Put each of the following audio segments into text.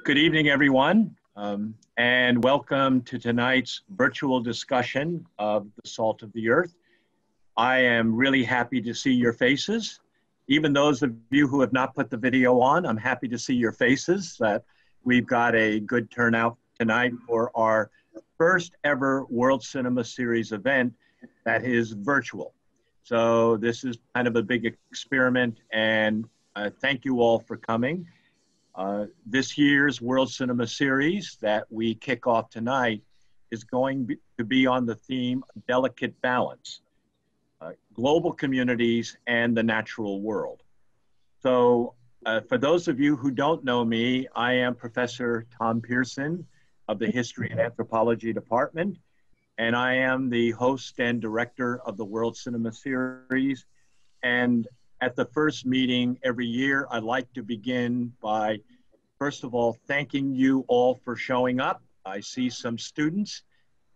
Good evening, everyone, and welcome to tonight's virtual discussion of the salt of the earth. I am really happy to see your faces. Even those of you who have not put the video on, I'm happy to see your faces, that we've got a good turnout tonight for our first ever World Cinema Series event that is virtual. So this is kind of a big experiment, and thank you all for coming. This year's World Cinema Series that we kick off tonight is going to be on the theme Delicate Balance, Global Communities and the Natural World. So for those of you who don't know me, I am Professor Tom Pearson of the History and Anthropology Department, and I am the host and director of the World Cinema Series. And at the first meeting every year, I like to begin by, first of all, thanking you all for showing up. I see some students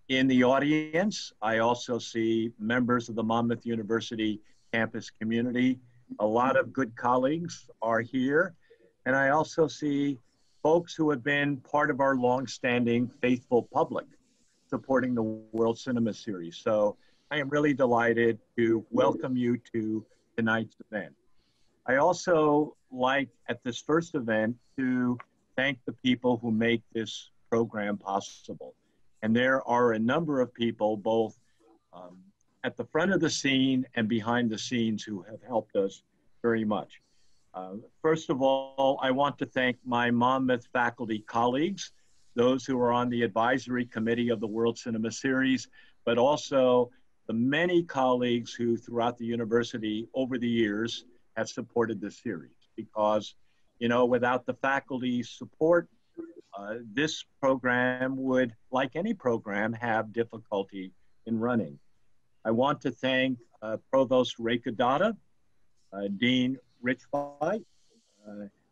in the audience. I also see members of the Monmouth University campus community. A lot of good colleagues are here. And I also see folks who have been part of our longstanding faithful public supporting the World Cinema Series. So I am really delighted to welcome you to tonight's event. I also like at this first event to thank the people who make this program possible. And there are a number of people both at the front of the scene and behind the scenes who have helped us very much. First of all, I want to thank my Monmouth faculty colleagues, those who are on the advisory committee of the World Cinema Series, but also the many colleagues who throughout the university over the years have supported this series. Because, you know, without the faculty's support, this program would, like any program, have difficulty in running. I want to thank Provost Rekadata, Dean Richfight,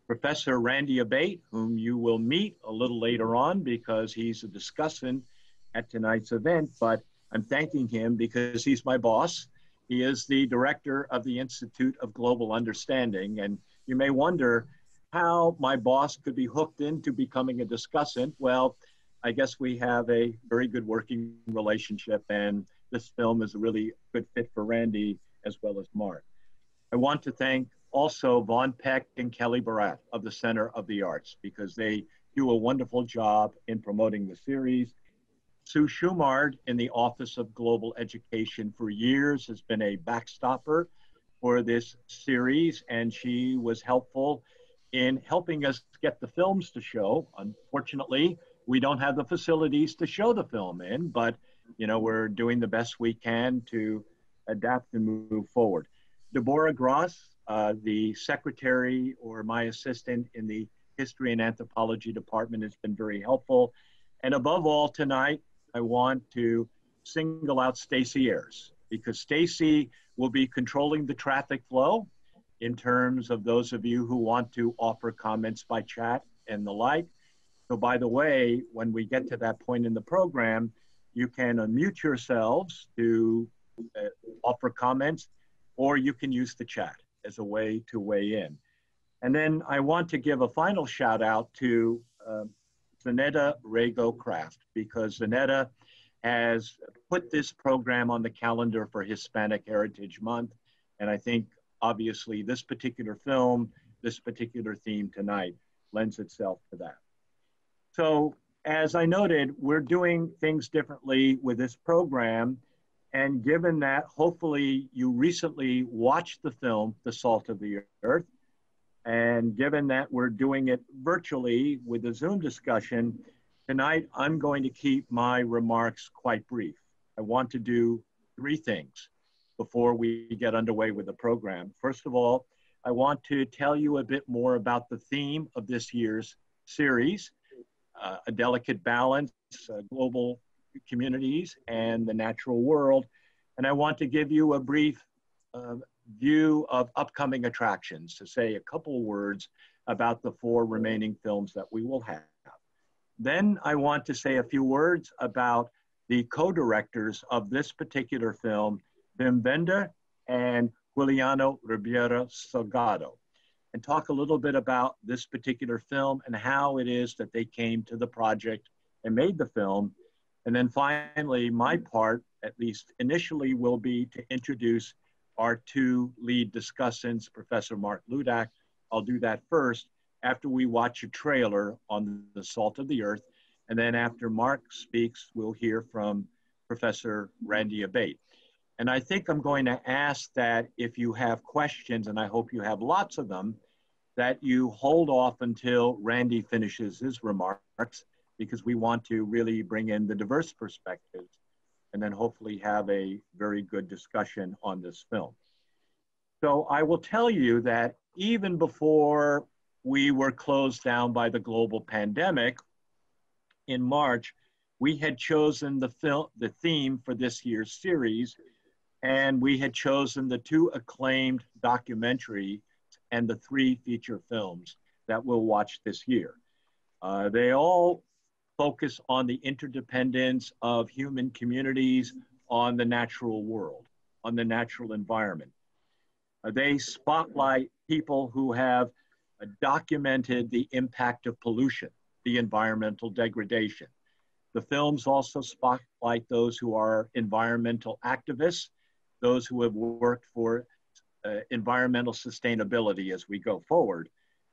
Professor Randall Abate, whom you will meet a little later on because he's a discussant at tonight's event, but I'm thanking him because he's my boss. He is the director of the Institute of Global Understanding, and you may wonder how my boss could be hooked into becoming a discussant. Well, I guess we have a very good working relationship, and this film is a really good fit for Randy as well as Mark. I want to thank also Vaughn Peck and Kelly Barat of the Center of the Arts because they do a wonderful job in promoting the series. Sue Schumard in the Office of Global Education for years has been a backstopper for this series, and she was helpful in helping us get the films to show. Unfortunately, we don't have the facilities to show the film in, but you know, we're doing the best we can to adapt and move forward. Deborah Gross, the secretary or my assistant in the History and Anthropology Department, has been very helpful. And above all tonight, I want to single out Stacy Ayers because Stacy will be controlling the traffic flow in terms of those of you who want to offer comments by chat and the like. So by the way, when we get to that point in the program, you can unmute yourselves to offer comments, or you can use the chat as a way to weigh in. And then I want to give a final shout out to Zanetta Rago Craft, because Zanetta has put this program on the calendar for Hispanic Heritage Month. And I think obviously this particular film, this particular theme tonight lends itself to that. So as I noted, we're doing things differently with this program. And given that hopefully you recently watched the film, The Salt of the Earth, and given that we're doing it virtually with a Zoom discussion, tonight I'm going to keep my remarks quite brief. I want to do three things before we get underway with the program. First of all, I want to tell you a bit more about the theme of this year's series, A Delicate Balance, Global Communities and the Natural World. And I want to give you a brief view of upcoming attractions, to say a couple words about the 4 remaining films that we will have. Then I want to say a few words about the co-directors of this particular film, Wim Wender and Giuliano Ribeiro Salgado. and talk a little bit about this particular film and how it is that they came to the project and made the film. And then finally, my part, at least initially, will be to introduce our two lead discussants, Professor Mark Ludak. I'll do that first after we watch a trailer on the salt of the earth. And then after Mark speaks, we'll hear from Professor Randall Abate. And I think I'm going to ask that if you have questions, and I hope you have lots of them, that you hold off until Randy finishes his remarks, because we want to really bring in the diverse perspectives and then hopefully have a very good discussion on this film. So I will tell you that even before we were closed down by the global pandemic in March, we had chosen the theme for this year's series, and we had chosen the two acclaimed documentaries and the three feature films that we'll watch this year. They all focus on the interdependence of human communities on the natural world, on the natural environment. They spotlight people who have documented the impact of pollution, the environmental degradation. The films also spotlight those who are environmental activists, those who have worked for environmental sustainability as we go forward.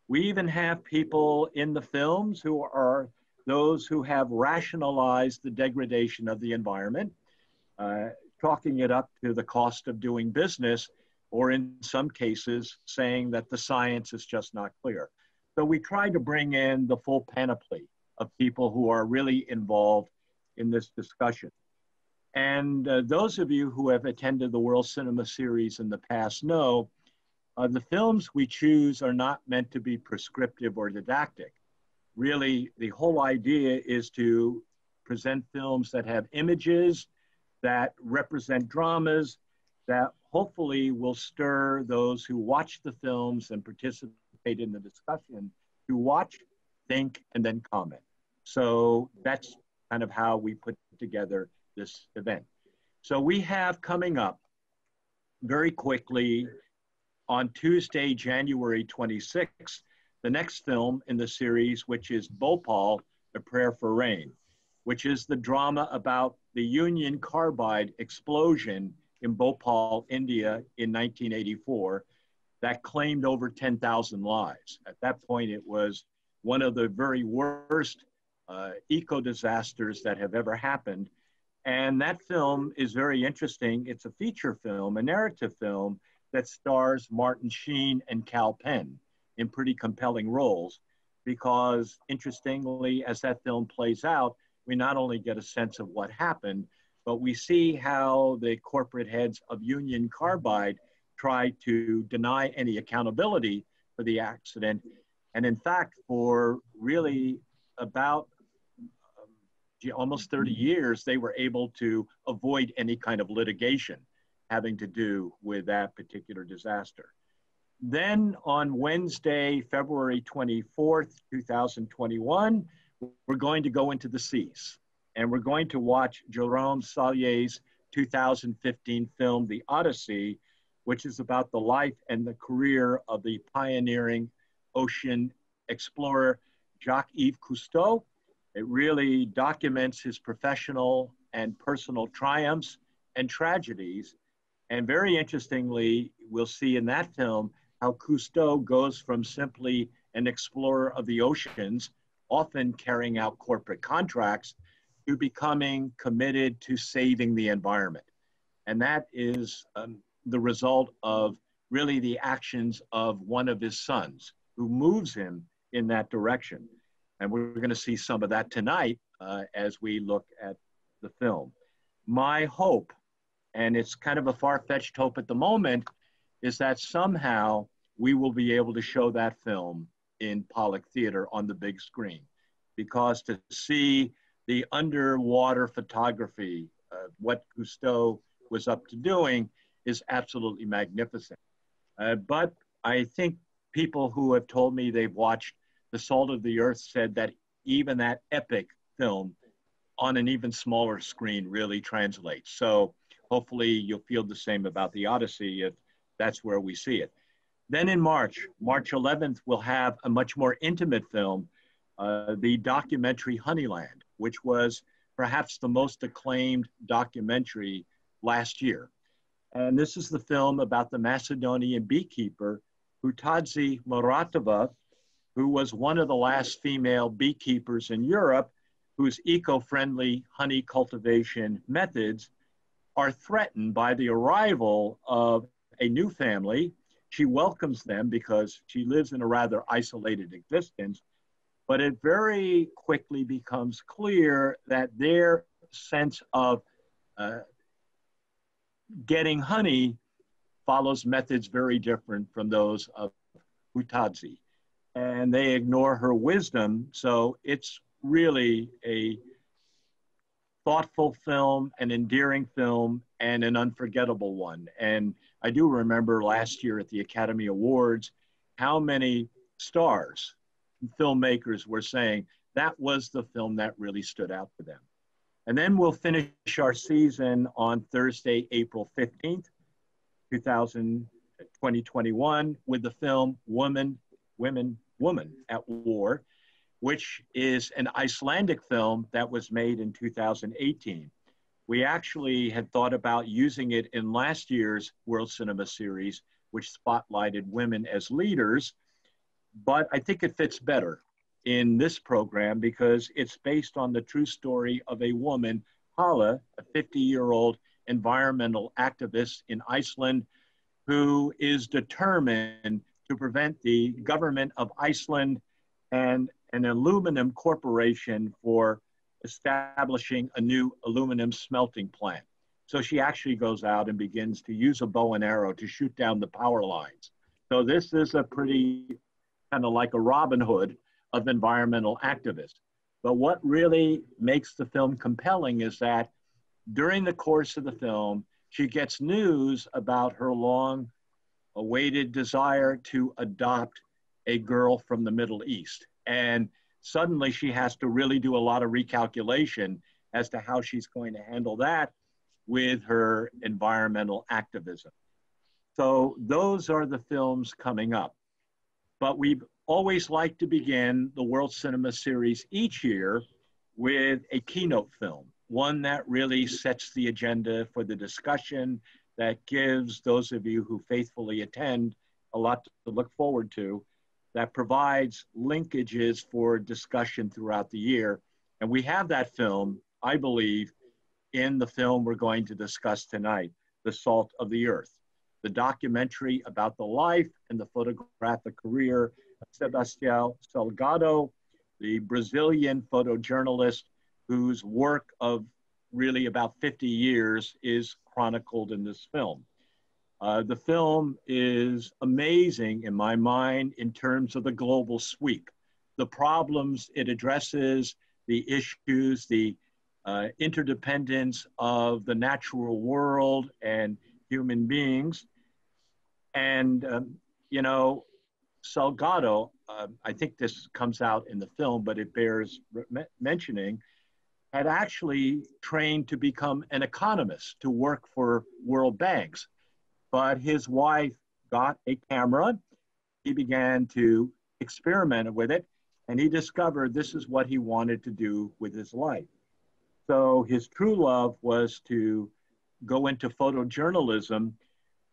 We even have people in the films who are those who have rationalized the degradation of the environment, chalking it up to the cost of doing business, or in some cases saying that the science is just not clear. So we try to bring in the full panoply of people who are really involved in this discussion. And those of you who have attended the World Cinema Series in the past know the films we choose are not meant to be prescriptive or didactic. Really, the whole idea is to present films that have images, that represent dramas, that hopefully will stir those who watch the films and participate in the discussion to watch, think, and then comment. So that's kind of how we put together this event. So we have coming up very quickly on Tuesday, January 26th, the next film in the series, which is Bhopal, A Prayer for Rain, which is the drama about the Union Carbide explosion in Bhopal, India in 1984 that claimed over 10,000 lives. At that point, it was one of the very worst eco-disasters that have ever happened. And that film is very interesting. It's a feature film, a narrative film that stars Martin Sheen and Cal Penn in pretty compelling roles, because interestingly, as that film plays out, we not only get a sense of what happened, but we see how the corporate heads of Union Carbide try to deny any accountability for the accident. And in fact, for really about almost 30 years, they were able to avoid any kind of litigation having to do with that particular disaster. Then on Wednesday, February 24th, 2021, we're going to go into the seas, and we're going to watch Jérôme Salier's 2015 film, The Odyssey, which is about the life and the career of the pioneering ocean explorer Jacques-Yves Cousteau. It really documents his professional and personal triumphs and tragedies. And very interestingly, we'll see in that film how Cousteau goes from simply an explorer of the oceans, often carrying out corporate contracts, to becoming committed to saving the environment. And that is the result of really the actions of one of his sons, who moves him in that direction. And we're going to see some of that tonight as we look at the film. My hope, and it's kind of a far-fetched hope at the moment, is that somehow we will be able to show that film in Pollock Theater on the big screen. Because to see the underwater photography of what Cousteau was up to doing is absolutely magnificent. But I think people who have told me they've watched The Salt of the Earth said that even that epic film on an even smaller screen really translates. So hopefully you'll feel the same about The Odyssey if that's where we see it. Then in March 11th, we'll have a much more intimate film, the documentary Honeyland, which was perhaps the most acclaimed documentary last year. And this is the film about the Macedonian beekeeper, Hutadze Muratova, who was one of the last female beekeepers in Europe whose eco-friendly honey cultivation methods are threatened by the arrival of a new family. She welcomes them because she lives in a rather isolated existence, but it very quickly becomes clear that their sense of getting honey follows methods very different from those of Hutadze. And they ignore her wisdom, so it's really a thoughtful film, an endearing film, and an unforgettable one. And I do remember last year at the Academy Awards how many stars, filmmakers were saying that was the film that really stood out to them. And then we'll finish our season on Thursday, April 15th, 2021, with the film Woman at War, which is an Icelandic film that was made in 2018. We actually had thought about using it in last year's World Cinema Series, which spotlighted women as leaders, but I think it fits better in this program because it's based on the true story of a woman, Hala, a 50-year-old environmental activist in Iceland, who is determined to prevent the government of Iceland and an aluminum corporation for establishing a new aluminum smelting plant. So she actually goes out and begins to use a bow and arrow to shoot down the power lines. So this is a pretty kind of like a Robin Hood of environmental activists. But what really makes the film compelling is that during the course of the film, she gets news about her long awaited desire to adopt a girl from the Middle East. And suddenly she has to really do a lot of recalculation as to how she's going to handle that with her environmental activism. So those are the films coming up. But we've always liked to begin the World Cinema Series each year with a keynote film, one that really sets the agenda for the discussion, that gives those of you who faithfully attend a lot to look forward to, that provides linkages for discussion throughout the year. And we have that film, I believe, in the film we're going to discuss tonight, The Salt of the Earth, the documentary about the life and the photographic career of Sebastiao Salgado, the Brazilian photojournalist whose work of really about 50 years is chronicled in this film. The film is amazing in my mind in terms of the global sweep, the problems it addresses, the issues, the interdependence of the natural world and human beings. And, you know, Salgado, I think this comes out in the film, but it bears mentioning, had actually trained to become an economist to work for world banks. But his wife got a camera. He began to experiment with it, and he discovered this is what he wanted to do with his life. So his true love was to go into photojournalism,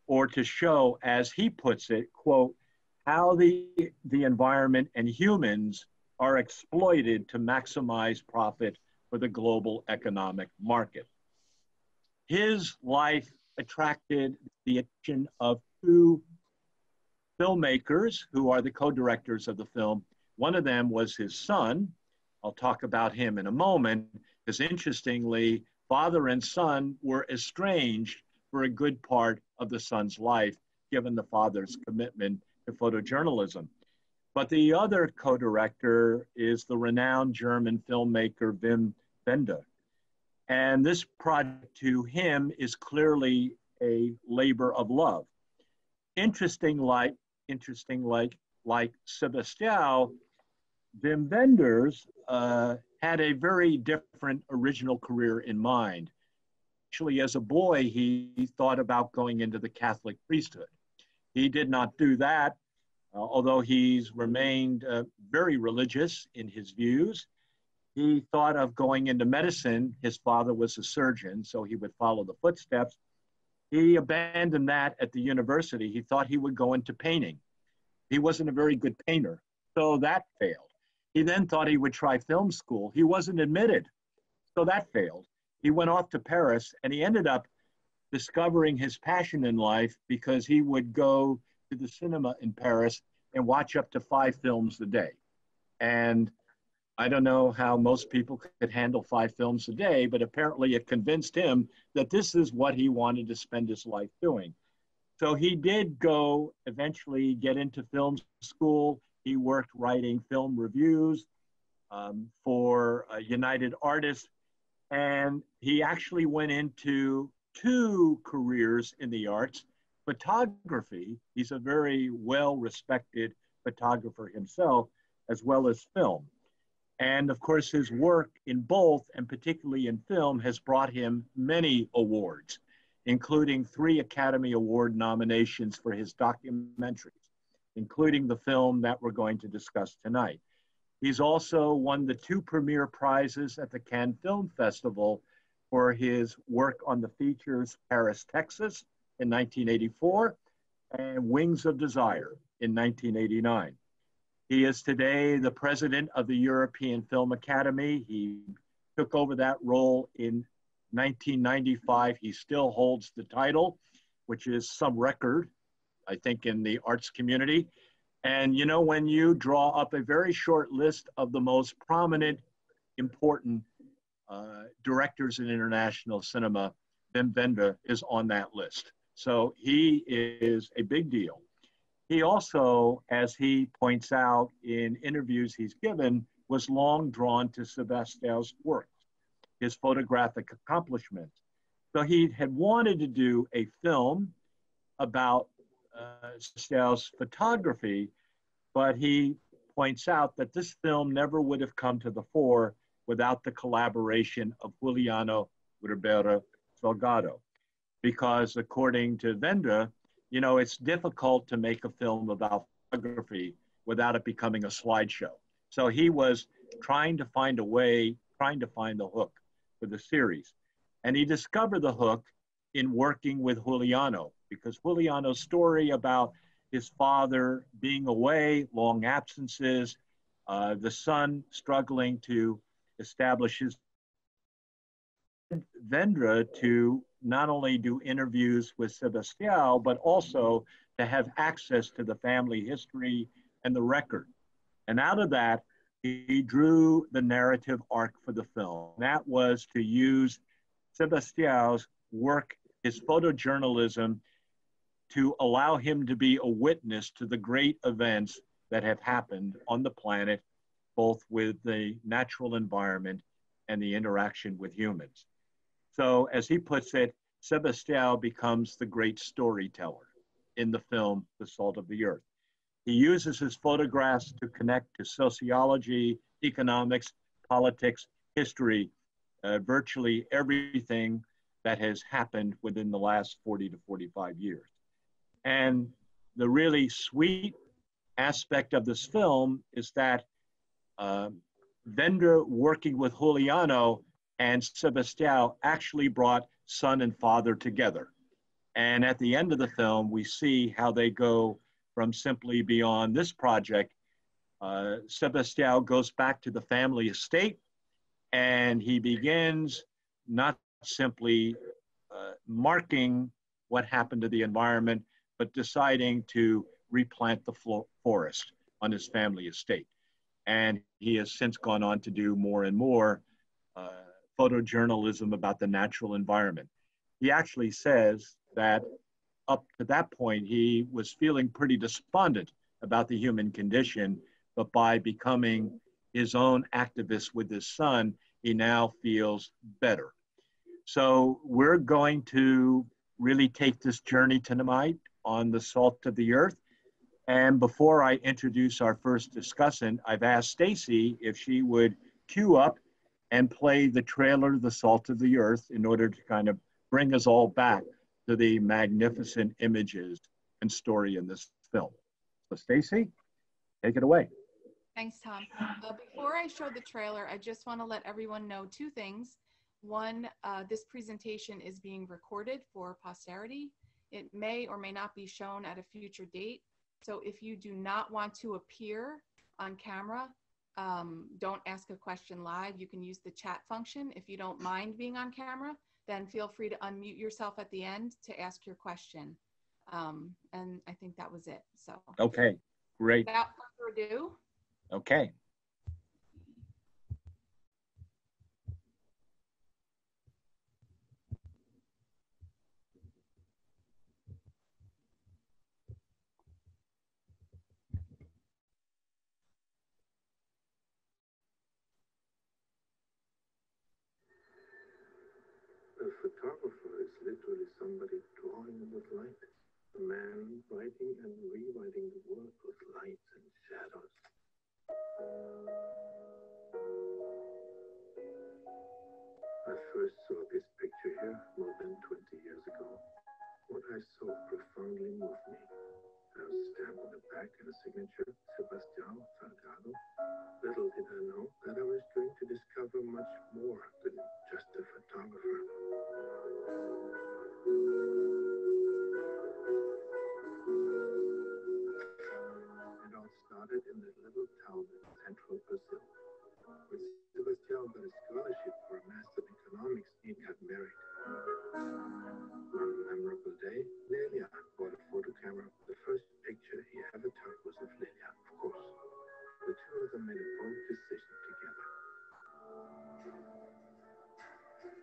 or to show, as he puts it, quote, how the environment and humans are exploited to maximize profit for the global economic market. His life attracted the attention of two filmmakers who are the co-directors of the film. One of them was his son. I'll talk about him in a moment, because interestingly, father and son were estranged for a good part of the son's life, given the father's commitment to photojournalism. But the other co-director is the renowned German filmmaker Wim Wenders. And this project to him is clearly a labor of love. Interesting like Sebastiao, Wim Wenders had a very different original career in mind. Actually, as a boy, he thought about going into the Catholic priesthood. He did not do that, although he's remained very religious in his views. He thought of going into medicine. His father was a surgeon, so he would follow the footsteps. He abandoned that at the university. He thought he would go into painting. He wasn't a very good painter, so that failed. He then thought he would try film school. He wasn't admitted, so that failed. He went off to Paris, and he ended up discovering his passion in life because he would go to the cinema in Paris and watch up to 5 films a day. And I don't know how most people could handle 5 films a day, but apparently it convinced him that this is what he wanted to spend his life doing. So he did go eventually get into film school. He worked writing film reviews for United Artists, and he actually went into 2 careers in the arts. Photography, he's a very well-respected photographer himself, as well as film. And of course, his work in both, and particularly in film, has brought him many awards, including 3 Academy Award nominations for his documentaries, including the film that we're going to discuss tonight. He's also won the 2 premier prizes at the Cannes Film Festival for his work on the features Paris, Texas in 1984 and Wings of Desire in 1989. He is today the president of the European Film Academy. He took over that role in 1995. He still holds the title, which is some record, I think, in the arts community. And you know, when you draw up a very short list of the most prominent, important directors in international cinema, Wim Wenders is on that list. So he is a big deal. He also, as he points out in interviews he's given, was long drawn to Sebastiao's work, his photographic accomplishments. So he had wanted to do a film about Sebastiao's photography, but he points out that this film never would have come to the fore without the collaboration of Juliano Ribeiro Salgado. Because according to Wenders, you know, it's difficult to make a film about photography without it becoming a slideshow. So he was trying to find a way, trying to find the hook for the series. And he discovered the hook in working with Juliano, because Juliano's story about his father being away, long absences, the son struggling to establish his Wenders to not only do interviews with Sebastiao, but also to have access to the family history and the record. And out of that, he drew the narrative arc for the film. That was to use Sebastiao's work, his photojournalism, to allow him to be a witness to the great events that have happened on the planet, both with the natural environment and the interaction with humans. So as he puts it, Sebastiao becomes the great storyteller in the film, The Salt of the Earth. He uses his photographs to connect to sociology, economics, politics, history, virtually everything that has happened within the last 40 to 45 years. And the really sweet aspect of this film is that Wenders working with Juliano and Sebastiao actually brought son and father together. And at the end of the film, we see how they go from simply beyond this project. Sebastiao goes back to the family estate, and he begins not simply marking what happened to the environment, but deciding to replant the forest on his family estate. And he has since gone on to do more and more photojournalism about the natural environment. He actually says that up to that point, he was feeling pretty despondent about the human condition, but by becoming his own activist with his son, he now feels better. So we're going to really take this journey tonight on the salt of the earth. And before I introduce our first discussant, I've asked Stacy if she would cue up and play the trailer, The Salt of the Earth, in order to kind of bring us all back to the magnificent images and story in this film. So Stacy, take it away. Thanks, Tom. Before I show the trailer, I just want to let everyone know two things. One, this presentation is being recorded for posterity. It may or may not be shown at a future date. So if you do not want to appear on camera, don't ask a question live. You can use the chat function. If you don't mind being on camera, then feel free to unmute yourself at the end to ask your question. And I think that was it. So okay, great. Without further ado. Okay. A photographer is literally somebody drawing with light. A man writing and rewriting the world with light and shadows. I first saw this picture here more than 20 years ago. What I saw profoundly moved me. I was stamped on the back and a signature, Sebastiao Salgado. Little did I know that I was going to discover much more than just a photographer. It all started in a little town in central Brazil. When Sebastiao got a scholarship for a Master in Economics, he got married. One memorable day, Lelia bought a photo camera. The first picture he ever took was of Lelia, of course. The two of them made a bold decision together.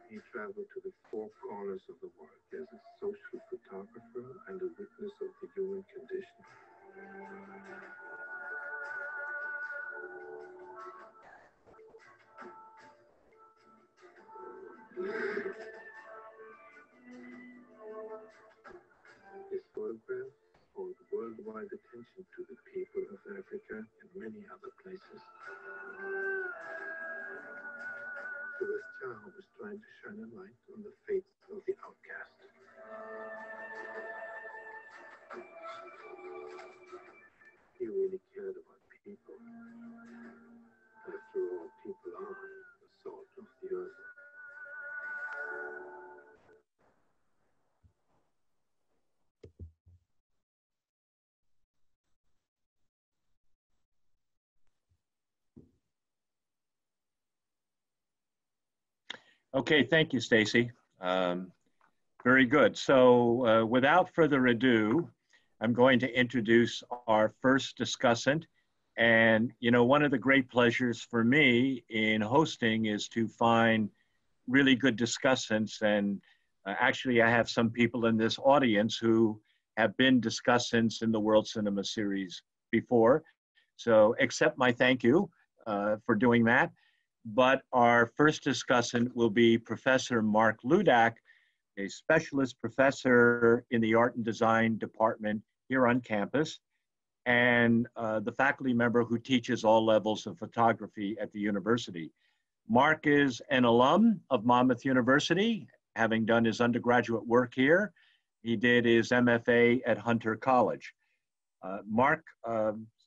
He traveled to the four corners of the world as a social photographer and a witness of the human condition. His photographs hold worldwide attention to the people of Africa and many other places. Sebastiao was trying to shine a light on the fate of the outcast. He really cared about people. After all, people are the salt of the earth. Okay, thank you, Stacy. Very good. So without further ado, I'm going to introduce our first discussant. And, you know, one of the great pleasures for me in hosting is to find really good discussants. And actually, I have some people in this audience who have been discussants in the World Cinema Series before. So accept my thank you for doing that. But our first discussant will be Professor Mark Ludak, a specialist professor in the Art and Design Department here on campus, and the faculty member who teaches all levels of photography at the university. Mark is an alum of Monmouth University, having done his undergraduate work here. He did his MFA at Hunter College. Mark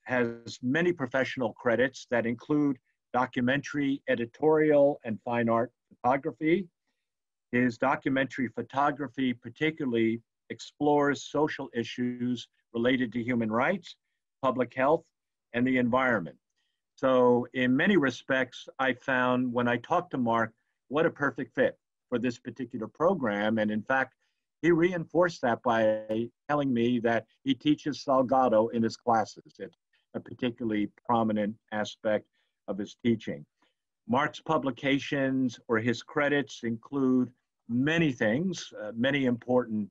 has many professional credits that include documentary, editorial, and fine art photography. His documentary photography particularly explores social issues related to human rights, public health, and the environment. So in many respects, I found when I talked to Mark, what a perfect fit for this particular program. And in fact, he reinforced that by telling me that he teaches Salgado in his classes. It's a particularly prominent aspect of his teaching. Mark's publications or his credits include many things, many important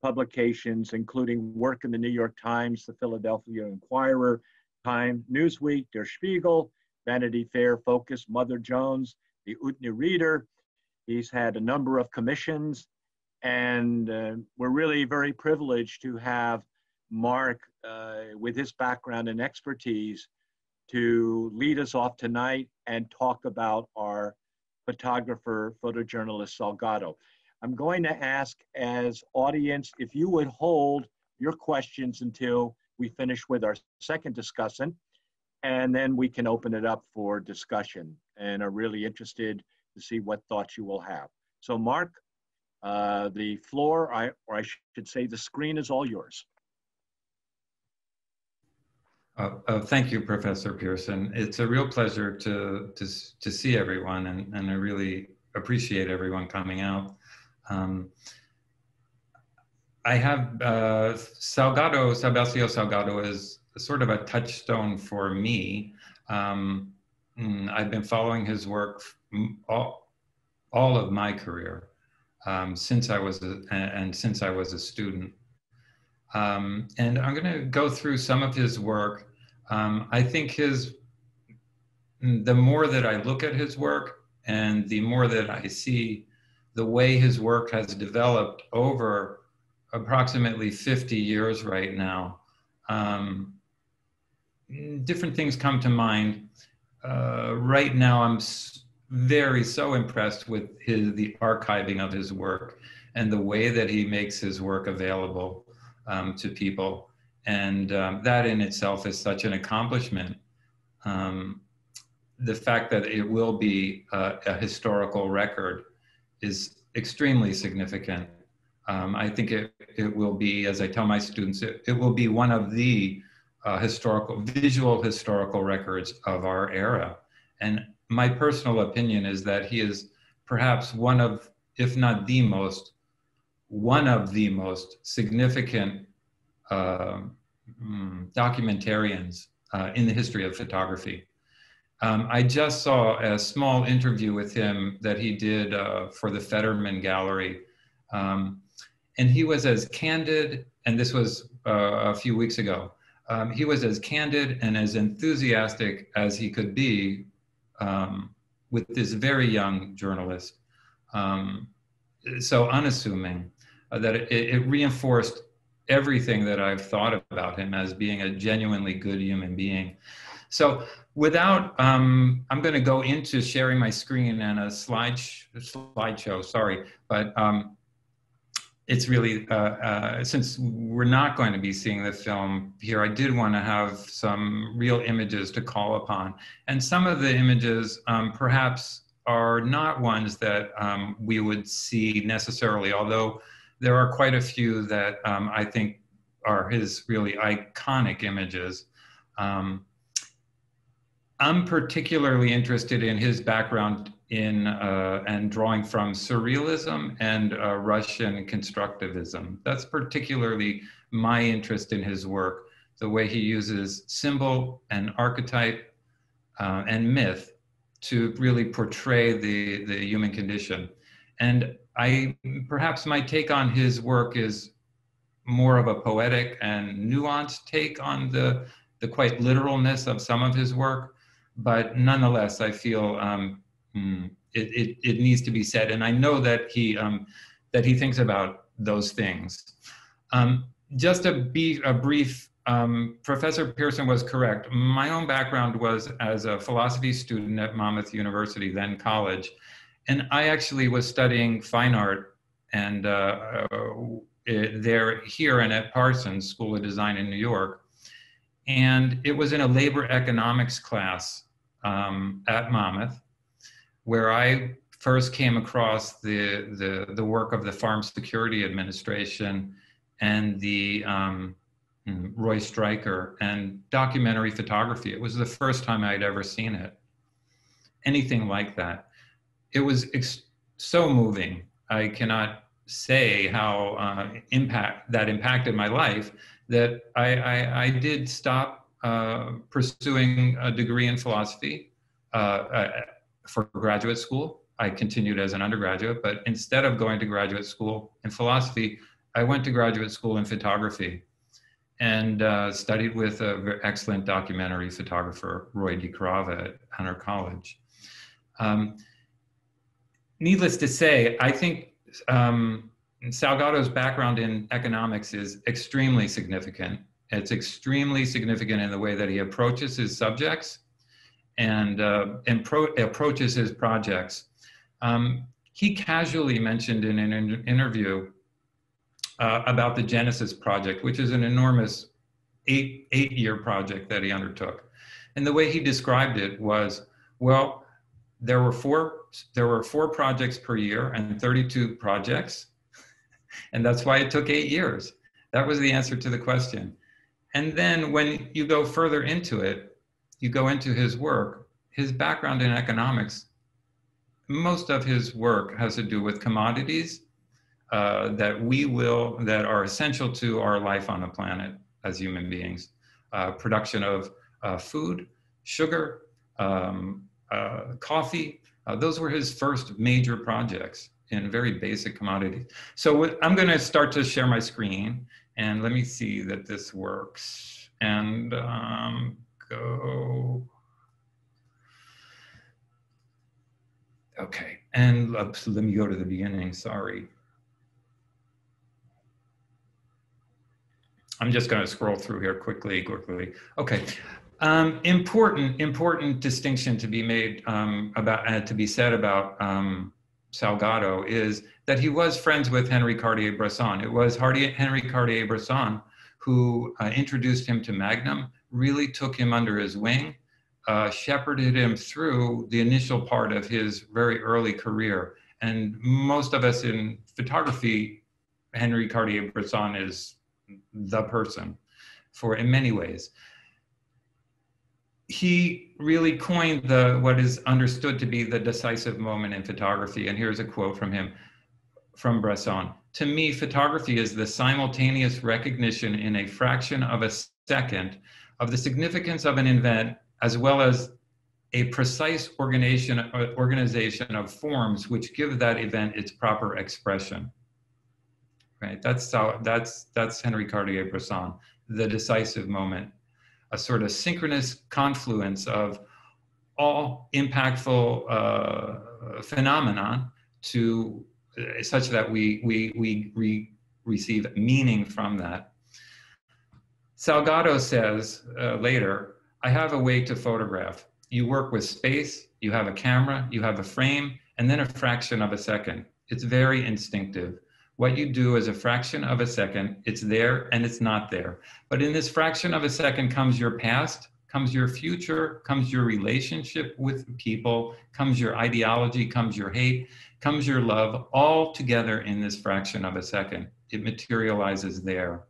publications, including work in the New York Times, the Philadelphia Inquirer, Time, Newsweek, Der Spiegel, Vanity Fair, Focus, Mother Jones, the Utne Reader. He's had a number of commissions, and we're really very privileged to have Mark, with his background and expertise, to lead us off tonight and talk about our photographer, photojournalist Salgado. I'm going to ask as audience if you would hold your questions until we finish with our second discussant, and then we can open it up for discussion, and are really interested to see what thoughts you will have. So Mark, the floor, or I should say the screen is all yours. Thank you, Professor Pearson. It's a real pleasure to see everyone, and I really appreciate everyone coming out. I have Sebastiao Salgado is sort of a touchstone for me. I've been following his work all of my career since I was a student. And I'm going to go through some of his work. I think the more that I look at his work and the more that I see the way his work has developed over approximately 50 years right now, different things come to mind. Right now, I'm so impressed with the archiving of his work and the way that he makes his work available to people. And that in itself is such an accomplishment. The fact that it will be a historical record is extremely significant. I think it will be, as I tell my students, it will be one of the visual historical records of our era. And my personal opinion is that he is perhaps one of, if not the most, one of the most significant documentarians in the history of photography. I just saw a small interview with him that he did for the Fetterman Gallery. And he was as candid, and this was a few weeks ago, he was as candid and as enthusiastic as he could be with this very young journalist. So unassuming that it reinforced everything that I've thought about him as being a genuinely good human being. So without, I'm going to go into sharing my screen and a slideshow, sorry, but it's really, since we're not going to be seeing the film here, I did want to have some real images to call upon. And some of the images perhaps are not ones that we would see necessarily, although there are quite a few that I think are his really iconic images. I'm particularly interested in his background in and drawing from surrealism and Russian constructivism. That's particularly my interest in his work, the way he uses symbol and archetype and myth to really portray the human condition. And perhaps my take on his work is more of a poetic and nuanced take on the quite literalness of some of his work. But nonetheless, I feel it needs to be said, and I know that he thinks about those things. Just a brief. Professor Pearson was correct. My own background was as a philosophy student at Monmouth University, then college, and I actually was studying fine art and here and at Pearson School of Design in New York. And it was in a labor economics class at Monmouth, where I first came across the work of the Farm Security Administration and the Roy Stryker and documentary photography. It was the first time I'd ever seen it, anything like that. It was so moving. I cannot say how that impacted my life, that I did stop pursuing a degree in philosophy for graduate school. I continued as an undergraduate, but instead of going to graduate school in philosophy, I went to graduate school in photography and studied with an excellent documentary photographer, Roy DeCrava at Hunter College. Needless to say, I think Salgado's background in economics is extremely significant. It's extremely significant in the way that he approaches his subjects and approaches his projects. He casually mentioned in an interview about the Genesis project, which is an enormous eight-year project that he undertook. And the way he described it was, well, there were four projects per year and 32 projects. And that's why it took 8 years. That was the answer to the question. And then when you go further into it, you go into his work, his background in economics, most of his work has to do with commodities that are essential to our life on the planet as human beings. Production of food, sugar, coffee. Those were his first major projects in very basic commodities. So I'm going to start to share my screen, and let me see that this works. And go. Okay, and let me go to the beginning, sorry. I'm just going to scroll through here quickly. Okay, important distinction to be made to be said about Salgado is that he was friends with Henri Cartier-Bresson. It was Henri Cartier-Bresson who introduced him to Magnum, really took him under his wing, shepherded him through the initial part of his very early career. And most of us in photography, Henri Cartier-Bresson is the person in many ways. He really coined what is understood to be the decisive moment in photography. And here's a quote from him, from Bresson. To me, photography is the simultaneous recognition in a fraction of a second of the significance of an event, as well as a precise organization of forms which give that event its proper expression. Right, that's Henri Cartier-Bresson, the decisive moment, a sort of synchronous confluence of all impactful phenomenon to such that we receive meaning from that. Salgado says later, I have a way to photograph. You work with space, you have a camera, you have a frame, and then a fraction of a second. It's very instinctive. What you do is a fraction of a second, it's there and it's not there. But in this fraction of a second comes your past, comes your future, comes your relationship with people, comes your ideology, comes your hate, comes your love, all together in this fraction of a second. It materializes there.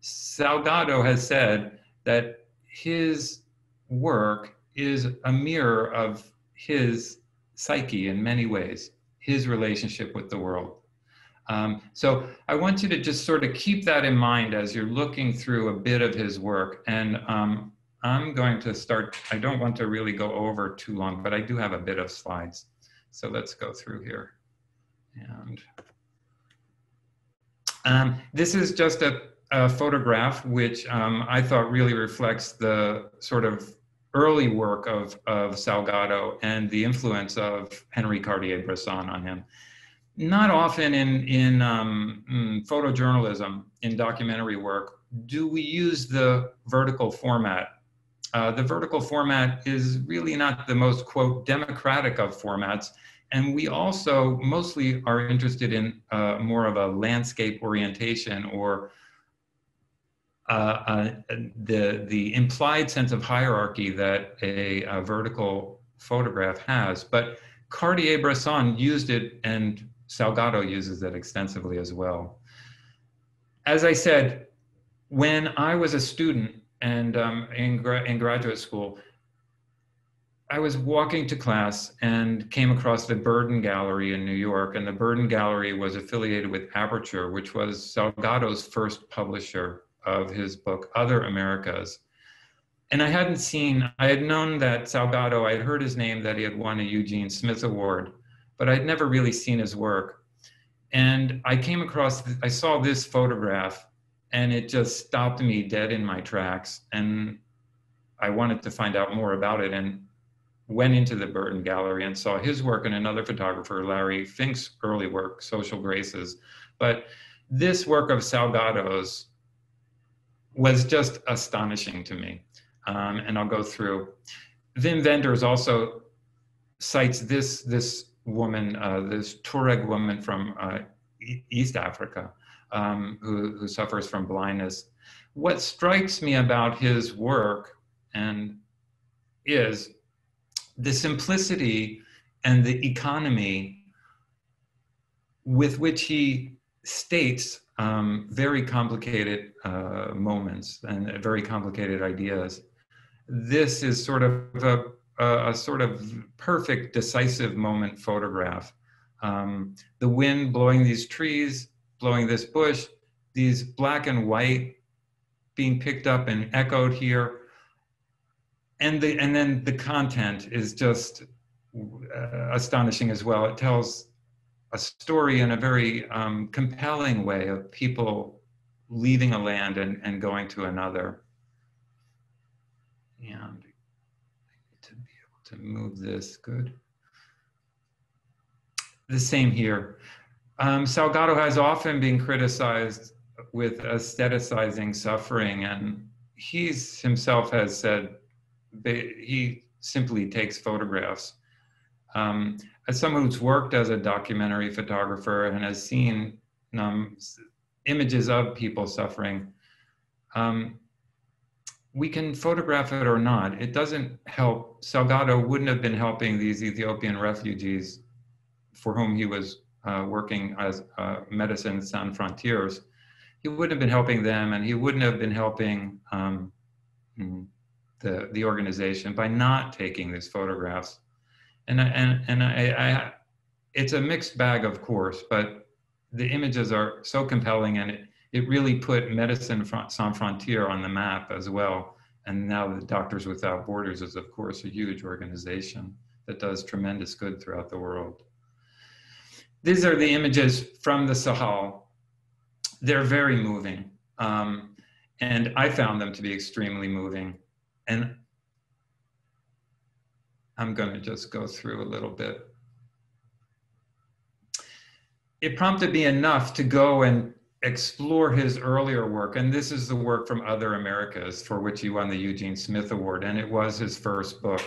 Salgado has said that his work is a mirror of his psyche in many ways, his relationship with the world. So I want you to just sort of keep that in mind as you're looking through a bit of his work. And I'm going to start, I don't want to really go over too long, but I do have a bit of slides. So let's go through here. And this is just a photograph which I thought really reflects the sort of early work of Salgado and the influence of Henri Cartier-Bresson on him. Not often in photojournalism, in documentary work, do we use the vertical format. The vertical format is really not the most, quote, democratic of formats. And we also mostly are interested in more of a landscape orientation or the implied sense of hierarchy that a vertical photograph has. But Cartier-Bresson used it, and Salgado uses it extensively as well. As I said, when I was a student and in graduate school, I was walking to class and came across the Burden Gallery in New York, and the Burden Gallery was affiliated with Aperture, which was Salgado's first publisher of his book, Other Americas. And I had known that Salgado, I had heard his name, that he had won a Eugene Smith Award, but I'd never really seen his work. And I came across, I saw this photograph, and it just stopped me dead in my tracks. And I wanted to find out more about it, and went into the Burton Gallery and saw his work and another photographer, Larry Fink's early work, Social Graces. But this work of Salgado's was just astonishing to me. And I'll go through. Wim Wenders also cites this woman, this Tuareg woman from East Africa, who suffers from blindness. What strikes me about his work is the simplicity and the economy with which he states very complicated moments and very complicated ideas. This is sort of a sort of perfect decisive moment photograph. The wind blowing these trees, blowing this bush, these black and white being picked up and echoed here. And then the content is just astonishing as well. It tells a story in a very compelling way of people leaving a land and going to another. And I need to be able to move this, good. The same here. Salgado has often been criticized with aestheticizing suffering, and he himself has said he simply takes photographs. As someone who's worked as a documentary photographer and has seen images of people suffering, we can photograph it or not. It doesn't help. Salgado wouldn't have been helping these Ethiopian refugees for whom he was working as Medicine Sans Frontières. He wouldn't have been helping them, and he wouldn't have been helping the organization by not taking these photographs. And it's a mixed bag, of course, but the images are so compelling, and it really put Medicine Sans Frontières on the map as well. And now the Doctors Without Borders is, of course, a huge organization that does tremendous good throughout the world. These are the images from the Sahel. They're very moving. And I found them to be extremely moving. And I'm going to just go through a little bit. It prompted me enough to go and explore his earlier work. And this is the work from Other Americas, for which he won the Eugene Smith Award. And it was his first book.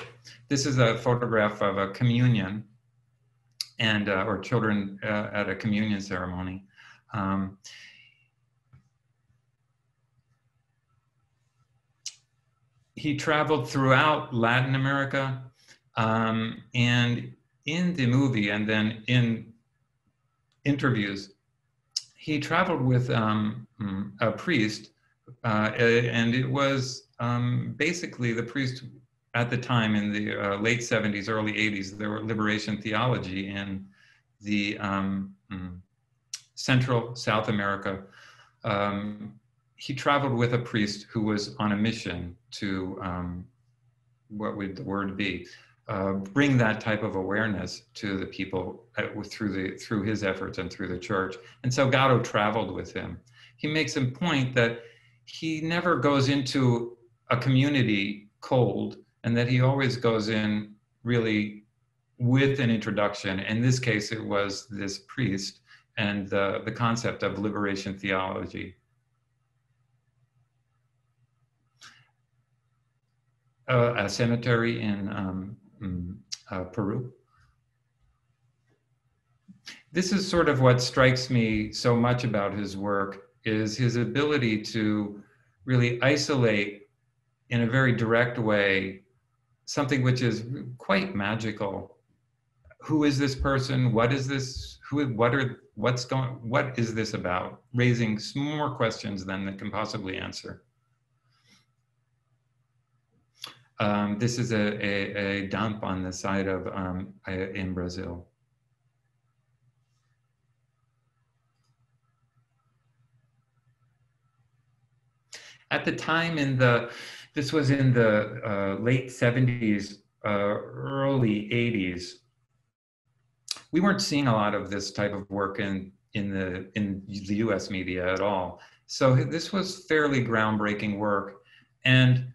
This is a photograph of a communion and or children at a communion ceremony. He traveled throughout Latin America, and in the movie and then in interviews, he traveled with a priest, and it was basically the priest at the time in the late 70s, early 80s. There were liberation theology in the Central South America. He traveled with a priest who was on a mission to, what would the word be, bring that type of awareness to the people through his efforts and through the church. And Salgado traveled with him. He makes a point that he never goes into a community cold, and that he always goes in really with an introduction. In this case, it was this priest and the concept of liberation theology. A cemetery in Peru. This is sort of what strikes me so much about his work, is his ability to really isolate in a very direct way something which is quite magical. Who is this person? What is this? What is this about? Raising more questions than it can possibly answer. This is a dump on the side of in Brazil. At the time this was in the late 70s, early 80s. We weren't seeing a lot of this type of work in the US media at all. So this was fairly groundbreaking work. And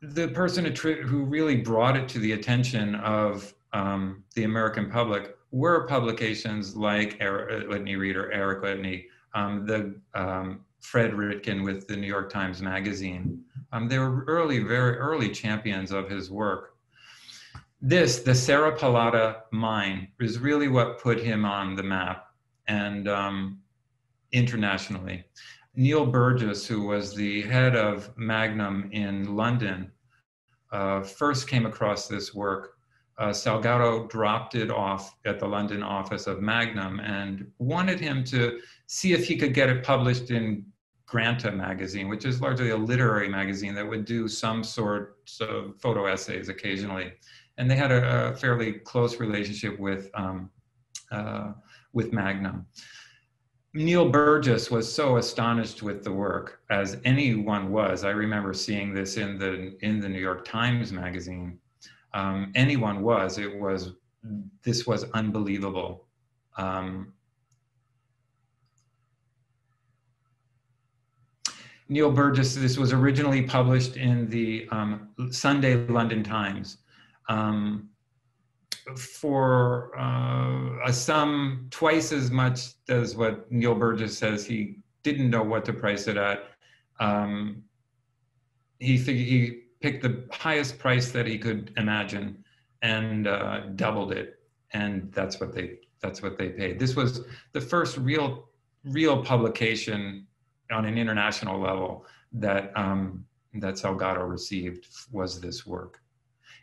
the person who really brought it to the attention of the American public were publications like Whitney Reader, Eric Whitney, Fred Ritkin with the New York Times Magazine. They were very early champions of his work. The Serra Pelada mine is really what put him on the map. And internationally. Neil Burgess, who was the head of Magnum in London, first came across this work. Salgado dropped it off at the London office of Magnum and wanted him to see if he could get it published in Granta magazine, which is largely a literary magazine that would do some sort of photo essays occasionally. And they had a fairly close relationship with Magnum. Neil Burgess was so astonished with the work, as anyone was. I remember seeing this in the New York Times magazine. Anyone was. This was unbelievable. Neil Burgess, this was originally published in the Sunday London Times for a sum twice as much as what Neil Burgess says he didn't know what to price it at. He picked the highest price that he could imagine and doubled it, and that's what they paid. This was the first real publication on an international level that Salgado received, was this work.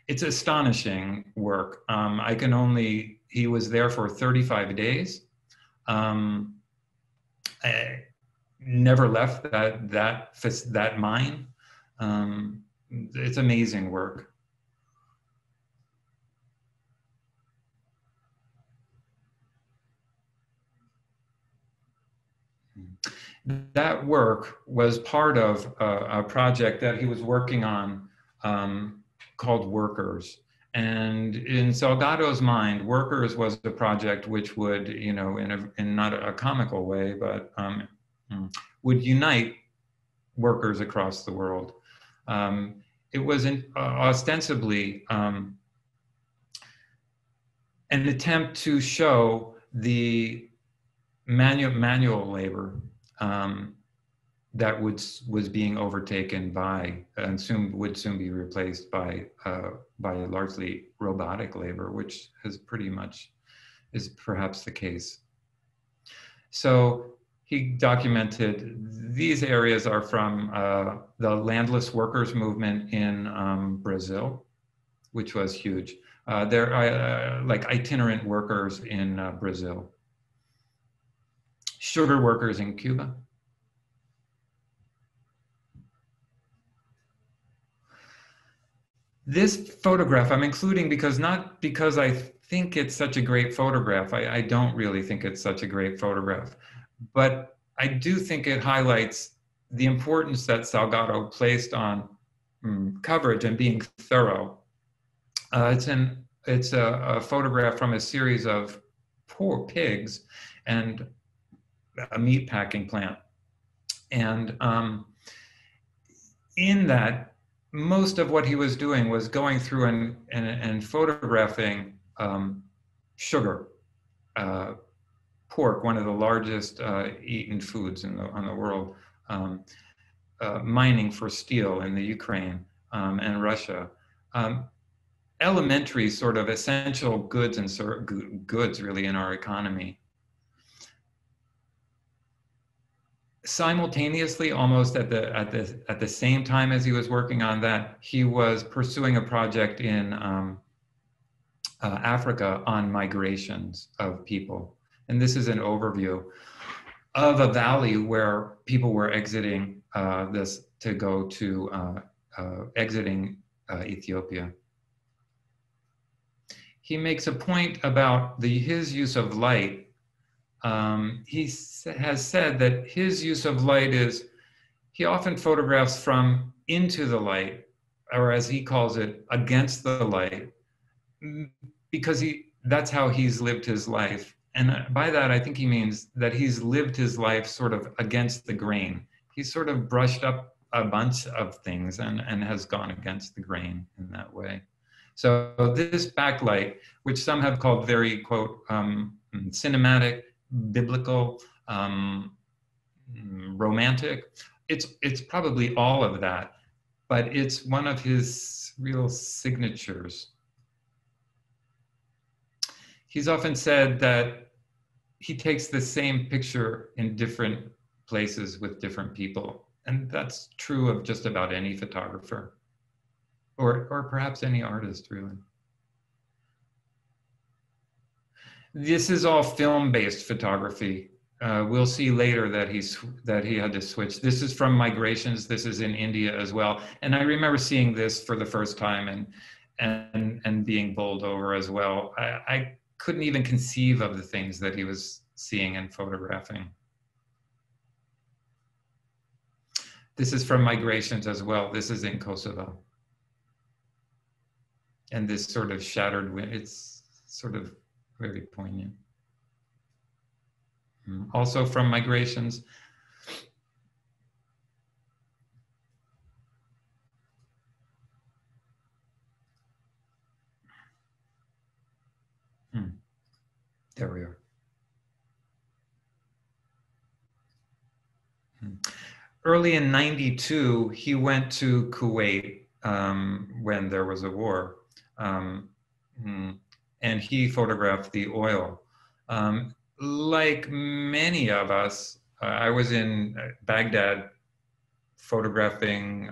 It's astonishing work. He was there for 35 days. I never left that mine. It's amazing work. That work was part of a project that he was working on called Workers. And in Salgado's mind, Workers was a project which would, in not a comical way, but would unite workers across the world. It was ostensibly an attempt to show the manual labor that was being overtaken by and would soon be replaced by largely robotic labor, which is perhaps the case. So he documented these areas are from the landless workers movement in Brazil, which was huge. There are like itinerant workers in Brazil. Sugar workers in Cuba. This photograph I'm including not because I think it's such a great photograph. I don't really think it's such a great photograph, but I do think it highlights the importance that Salgado placed on coverage and being thorough. It's a photograph from a series of poor pigs and a meat packing plant. And in that, most of what he was doing was going through and photographing sugar, pork, one of the largest eaten foods on the world, mining for steel in the Ukraine and Russia. Elementary sort of essential goods and goods really in our economy. Simultaneously, almost at the same time as he was working on that, he was pursuing a project in Africa on migrations of people. And this is an overview of a valley where people were exiting exiting Ethiopia. He makes a point about his use of light. He has said that his use of light is, he often photographs from into the light, or as he calls it, against the light, because that's how he's lived his life. And by that, I think he means that he's lived his life sort of against the grain. He's sort of brushed up a bunch of things and has gone against the grain in that way. So this backlight, which some have called very, quote, cinematic, biblical, romantic, it's probably all of that, but it's one of his real signatures. He's often said that he takes the same picture in different places with different people. And that's true of just about any photographer, or perhaps any artist, really. This is all film-based photography. We'll see later that he had to switch. This is from Migrations. This is in India as well. And I remember seeing this for the first time and being bowled over as well. I couldn't even conceive of the things that he was seeing and photographing. This is from Migrations as well. This is in Kosovo. And this sort of shattered wind, it's sort of very poignant. Also from Migrations. There we are. Early in '92, he went to Kuwait when there was a war. And he photographed the oil. Like many of us, I was in Baghdad photographing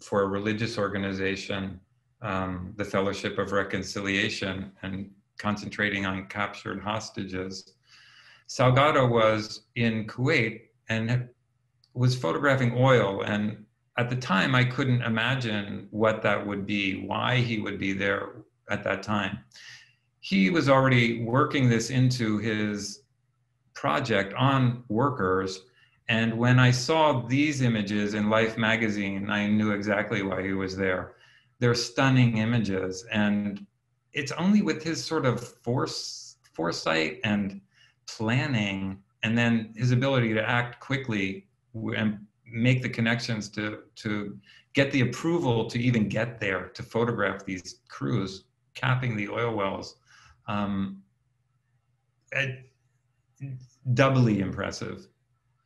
for a religious organization, the Fellowship of Reconciliation, and concentrating on captured hostages. Salgado was in Kuwait and was photographing oil. And at the time, I couldn't imagine what that would be, why he would be there at that time. He was already working this into his project on workers. And when I saw these images in Life magazine, I knew exactly why he was there. They're stunning images. And it's only with his sort of foresight and planning, and then his ability to act quickly and make the connections to get the approval to even get there, to photograph these crews capping the oil wells. Doubly impressive,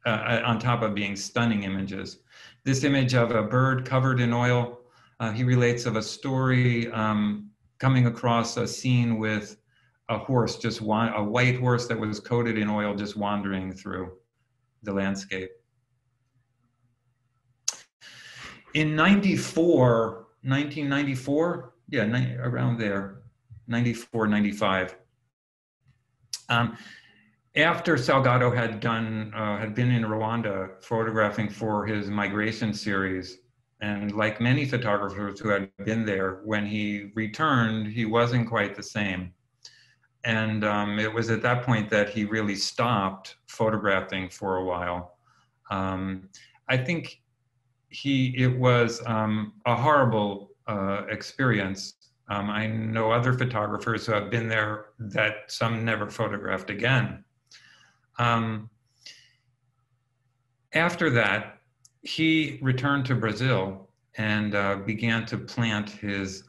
on top of being stunning images. This image of a bird covered in oil, he relates of a story coming across a scene with a horse, a white horse that was coated in oil, just wandering through the landscape. In 1994, yeah, around there, 94, 95. After Salgado had been in Rwanda photographing for his migration series, and like many photographers who had been there, when he returned, he wasn't quite the same. And it was at that point that he really stopped photographing for a while. I think it was a horrible experience. I know other photographers who have been there that some never photographed again. After that, he returned to Brazil and began to plant his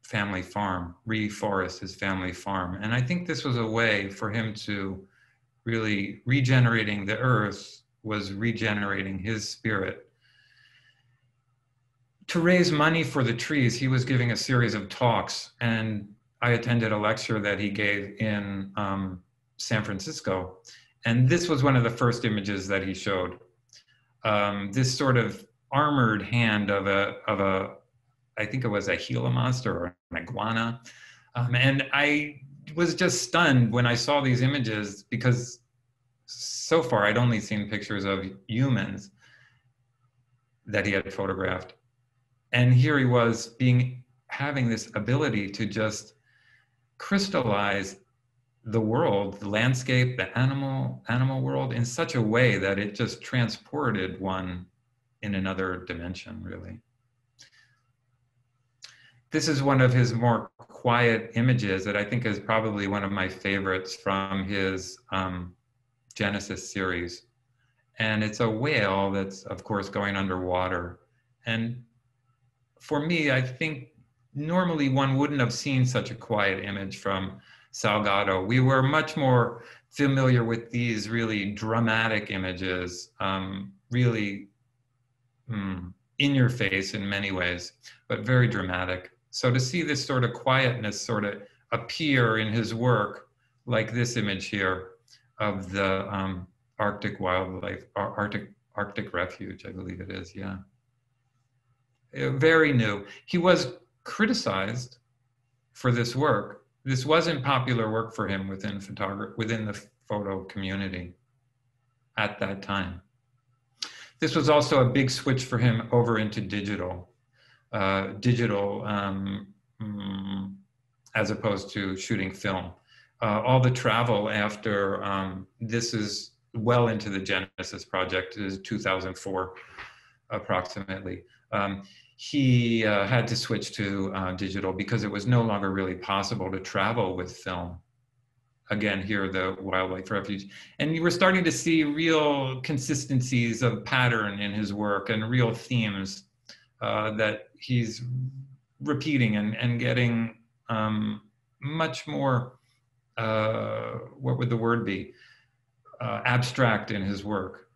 family farm, reforest his family farm. And I think this was a way for him to really regenerating the earth, was regenerating his spirit. To raise money for the trees, he was giving a series of talks, and I attended a lecture that he gave in San Francisco. And this was one of the first images that he showed. This sort of armored hand of a, I think it was a Gila monster or an iguana. And I was just stunned when I saw these images, because so far I'd only seen pictures of humans that he had photographed. And here he was having this ability to just crystallize the world, the landscape, the animal world in such a way that it just transported one in another dimension, really. This is one of his more quiet images that I think is probably one of my favorites from his Genesis series. And it's a whale that's, of course, going underwater. And for me, I think normally one wouldn't have seen such a quiet image from Salgado. We were much more familiar with these really dramatic images, really in your face in many ways, but very dramatic. So to see this sort of quietness sort of appear in his work, like this image here, of the Arctic wildlife, Arctic refuge, I believe it is, yeah. Very new. He was criticized for this work. This wasn't popular work for him within the photo community at that time. This was also a big switch for him over into digital, as opposed to shooting film. All the travel after, this is well into the Genesis project, is 2004 approximately. He had to switch to digital because it was no longer really possible to travel with film. Again, here, the wildlife refuge. And you were starting to see real consistencies of pattern in his work and real themes that he's repeating and getting much more, what would the word be? Abstract in his work.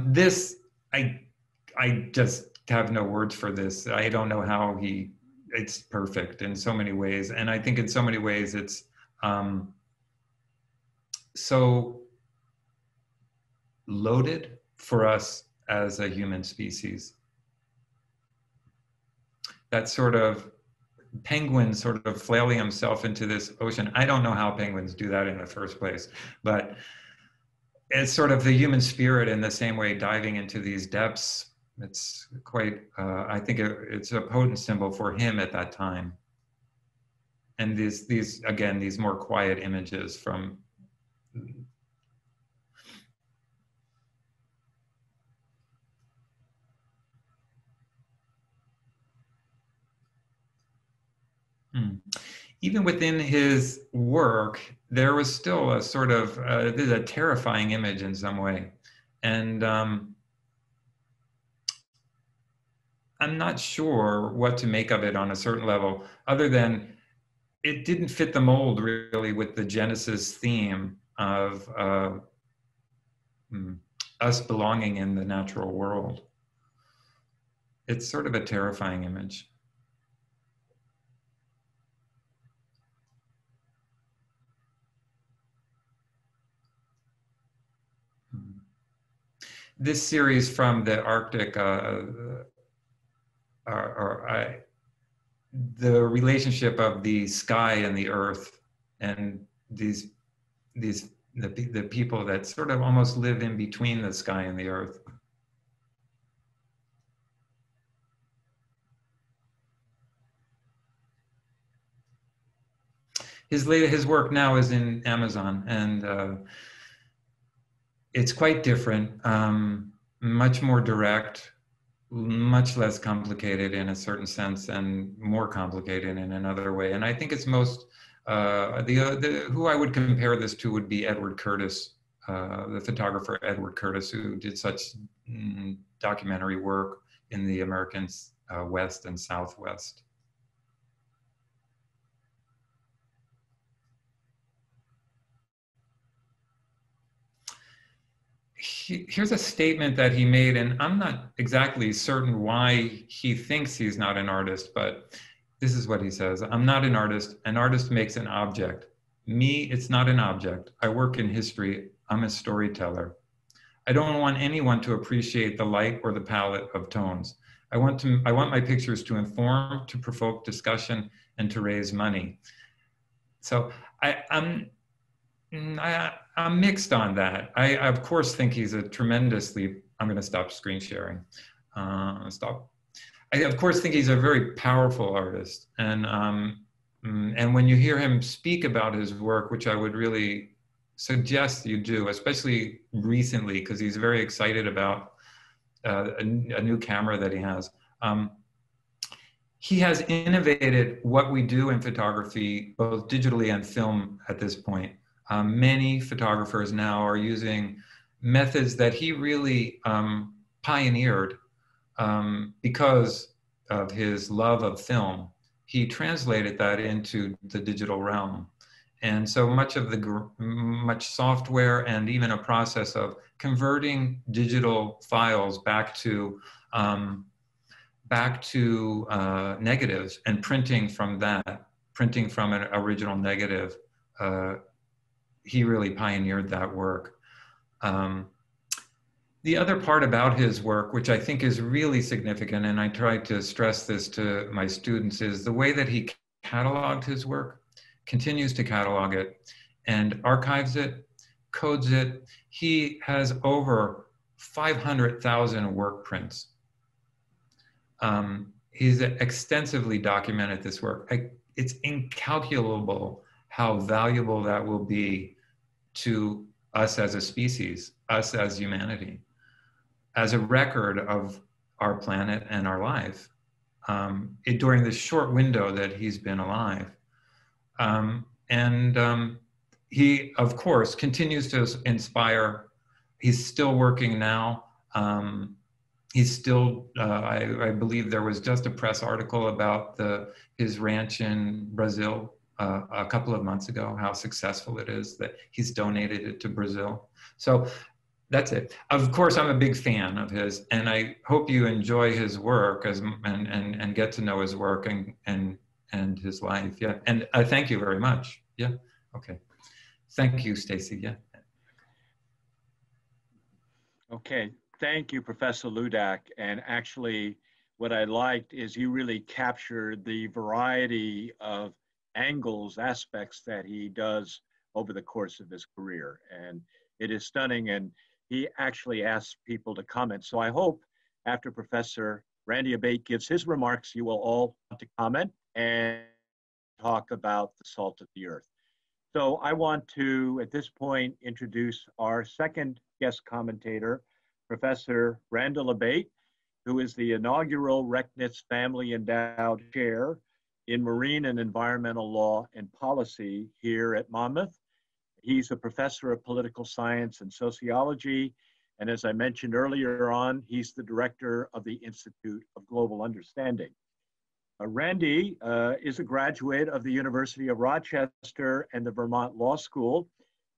This, I just have no words for this. I don't know how it's perfect in so many ways. And I think in so many ways it's so loaded for us as a human species. That sort of penguin sort of flailing himself into this ocean. I don't know how penguins do that in the first place, but it's sort of the human spirit in the same way diving into these depths. It's quite, I think it's a potent symbol for him at that time. And these again, these more quiet images from even within his work, there was still a sort of, this is a terrifying image in some way. And I'm not sure what to make of it on a certain level, other than it didn't fit the mold really with the Genesis theme of us belonging in the natural world. It's sort of a terrifying image. This series from the Arctic, the relationship of the sky and the earth, and the people that sort of almost live in between the sky and the earth. His work now is in Amazon, and it's quite different, much more direct, much less complicated in a certain sense, and more complicated in another way. And I think it's most, who I would compare this to would be Edward Curtis, the photographer Edward Curtis, who did such documentary work in the American West and Southwest. Here's a statement that he made, and I'm not exactly certain why he thinks he's not an artist, but this is what he says. I'm not an artist. An artist makes an object. Me, it's not an object. I work in history. I'm a storyteller. I don't want anyone to appreciate the light or the palette of tones. I want my pictures to inform, to provoke discussion, and to raise money. So I'm mixed on that. I of course think he's a tremendously, I'm going to stop screen sharing. I of course think he's a very powerful artist. And when you hear him speak about his work, which I would really suggest you do, especially recently, because he's very excited about a new camera that he has. He has innovated what we do in photography, both digitally and film at this point. Many photographers now are using methods that he really pioneered because of his love of film. He translated that into the digital realm. And so much of much software and even a process of converting digital files back to negatives and printing from that, printing from an original negative, he really pioneered that work. The other part about his work, which I think is really significant, and I try to stress this to my students, is the way that he cataloged his work, continues to catalog it, and archives it, codes it. He has over 500,000 work prints. He's extensively documented this work. It's incalculable how valuable that will be to us as a species, us as humanity, as a record of our planet and our life during this short window that he's been alive. He, of course, continues to inspire. He's still working now. He's still, I believe there was just a press article about his ranch in Brazil a couple of months ago, how successful it is that he's donated it to Brazil. So that's it. Of course, I'm a big fan of his, and I hope you enjoy his work and get to know his work and his life. Yeah, and thank you very much. Yeah, okay. Thank you, Stacy. Yeah. Okay, thank you, Professor Ludak. And actually, what I liked is you really captured the variety of angles, aspects that he does over the course of his career. And it is stunning. And he actually asks people to comment. So I hope after Professor Randy Abate gives his remarks, you will all want to comment and talk about the salt of the earth. So I want to, at this point, introduce our second guest commentator, Professor Randall Abate, who is the inaugural Rechnitz Family Endowed Chair in Marine and Environmental Law and Policy here at Monmouth. He's a professor of political science and sociology, and as I mentioned earlier on, he's the director of the Institute of Global Understanding. Randy is a graduate of the University of Rochester and the Vermont Law School.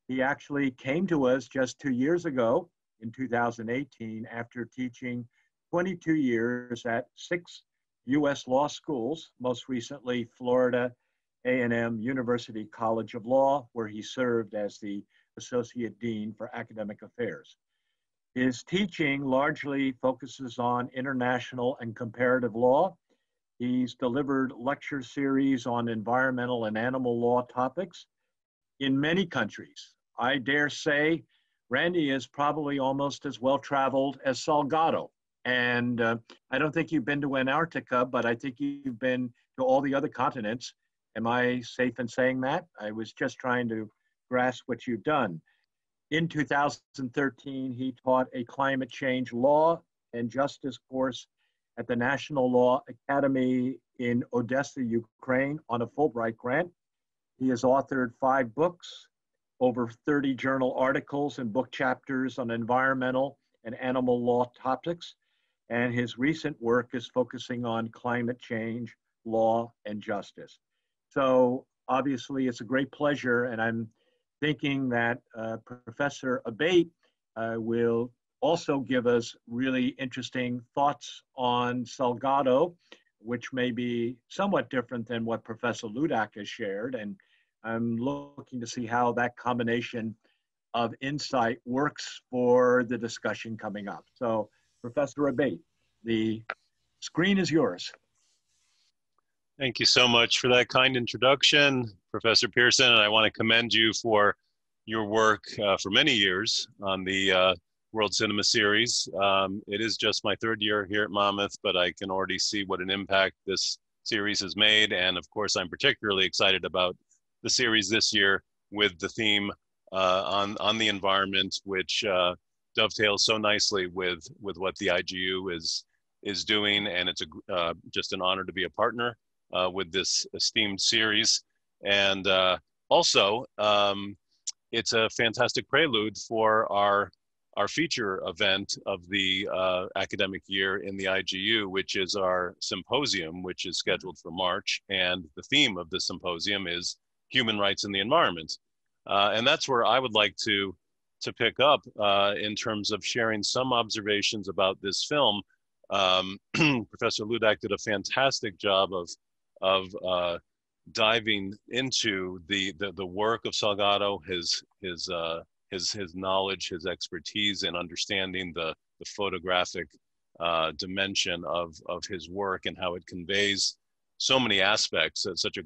He actually came to us just 2 years ago in 2018 after teaching 22 years at 6 US law schools, most recently Florida A&M University College of Law, where he served as the Associate Dean for Academic Affairs. His teaching largely focuses on international and comparative law. He's delivered lecture series on environmental and animal law topics in many countries. I dare say Randy is probably almost as well-traveled as Salgado. And I don't think you've been to Antarctica, but I think you've been to all the other continents. Am I safe in saying that? I was just trying to grasp what you've done. In 2013, he taught a climate change law and justice course at the National Law Academy in Odessa, Ukraine on a Fulbright grant. He has authored 5 books, over 30 journal articles and book chapters on environmental and animal law topics. And his recent work is focusing on climate change, law, and justice. So obviously it's a great pleasure, and I'm thinking that Professor Abate will also give us really interesting thoughts on Salgado, which may be somewhat different than what Professor Ludak has shared. And I'm looking to see how that combination of insight works for the discussion coming up. So Professor Abate, the screen is yours. Thank you so much for that kind introduction, Professor Pearson, and I want to commend you for your work for many years on the World Cinema Series. It is just my 3rd year here at Monmouth, but I can already see what an impact this series has made. And of course, I'm particularly excited about the series this year with the theme on the environment, which dovetails so nicely with what the IGU is doing. And it's just an honor to be a partner with this esteemed series. And also, it's a fantastic prelude for our feature event of the academic year in the IGU, which is our symposium, which is scheduled for March. And the theme of the symposium is human rights in the environment. And that's where I would like to pick up in terms of sharing some observations about this film. Professor Ludak did a fantastic job of diving into the work of Salgado, his knowledge, his expertise in understanding the photographic dimension of his work and how it conveys so many aspects at such a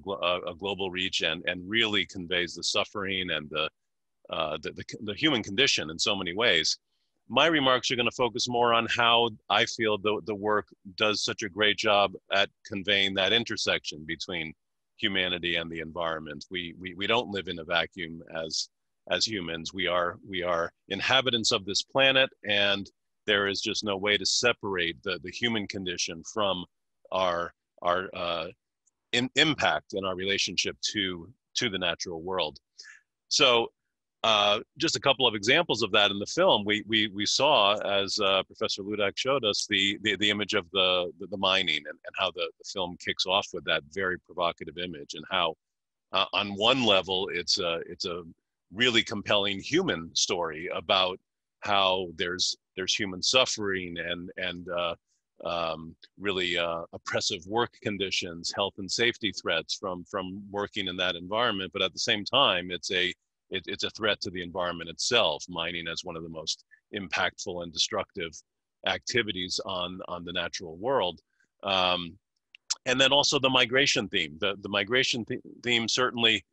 global reach, and really conveys the suffering and the human condition in so many ways. My remarks are going to focus more on how I feel the work does such a great job at conveying that intersection between humanity and the environment. We don't live in a vacuum as humans. We are inhabitants of this planet, and there is just no way to separate the human condition from our impact and our relationship to the natural world. So just a couple of examples of that in the film. We saw, as Professor Ludak showed us, the image of the mining, and how the film kicks off with that very provocative image, and how on one level it's a really compelling human story about how there's human suffering and really oppressive work conditions, health and safety threats from working in that environment. But at the same time, it's a threat to the environment itself, mining as one of the most impactful and destructive activities on the natural world. And then also the migration theme. The migration theme certainly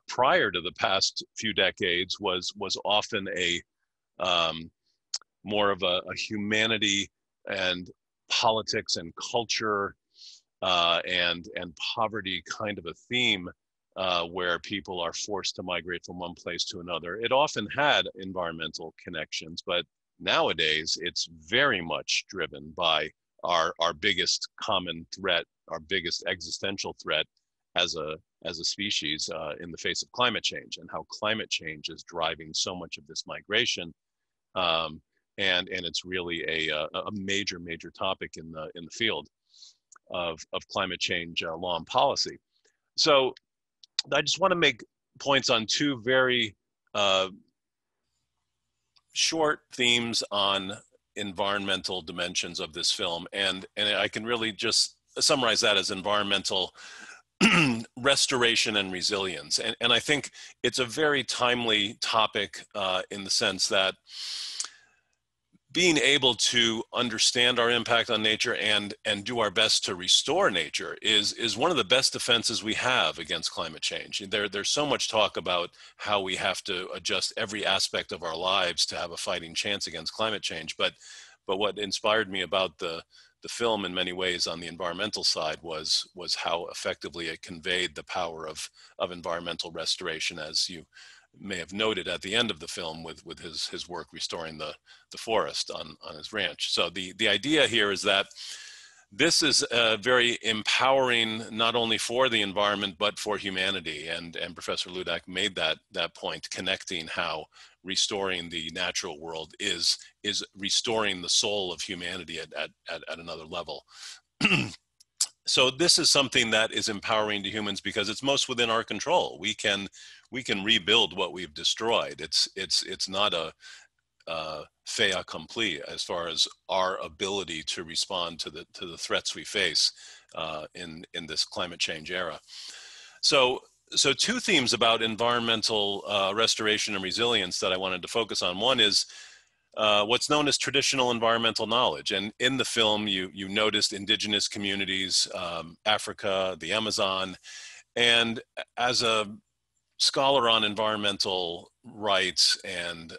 prior to the past few decades was often a more of a humanity and politics and culture and poverty kind of a theme, where people are forced to migrate from one place to another. It often had environmental connections, but nowadays it's very much driven by our biggest common threat, our biggest existential threat as a species in the face of climate change, and how climate change is driving so much of this migration. And it's really a major topic in the field of climate change law and policy. So I just want to make points on two very short themes on environmental dimensions of this film, and I can really just summarize that as environmental restoration and resilience. And I think it's a very timely topic in the sense that being able to understand our impact on nature and do our best to restore nature is one of the best defenses we have against climate change. There's so much talk about how we have to adjust every aspect of our lives to have a fighting chance against climate change. But what inspired me about the film in many ways on the environmental side was how effectively it conveyed the power of environmental restoration, as you may have noted at the end of the film with his work restoring the forest on his ranch. So the idea here is that this is very empowering, not only for the environment, but for humanity. And Professor Ludak made that point, connecting how restoring the natural world is restoring the soul of humanity at another level. So this is something that is empowering to humans because it's most within our control. We can rebuild what we've destroyed. It's not a fait accompli as far as our ability to respond to the threats we face in this climate change era. So two themes about environmental restoration and resilience that I wanted to focus on. One is what's known as traditional environmental knowledge. And in the film, you noticed indigenous communities, Africa, the Amazon. And as a scholar on environmental rights and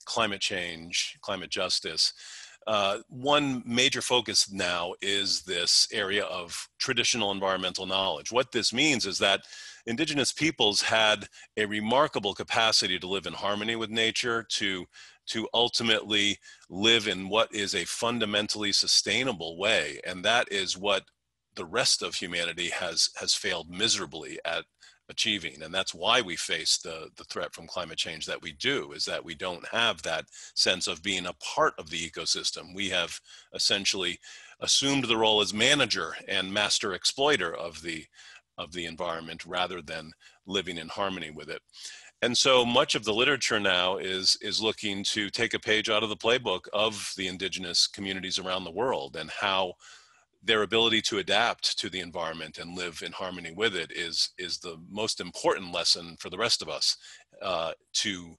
climate change, climate justice, one major focus now is this area of traditional environmental knowledge. What this means is that indigenous peoples had a remarkable capacity to live in harmony with nature, to ultimately live in what is a fundamentally sustainable way. And that is what the rest of humanity has failed miserably at achieving. And that's why we face the threat from climate change that we do, is that we don't have that sense of being a part of the ecosystem. We have essentially assumed the role as manager and master exploiter of the environment rather than living in harmony with it. And so much of the literature now is looking to take a page out of the playbook of the indigenous communities around the world, and how their ability to adapt to the environment and live in harmony with it is the most important lesson for the rest of us to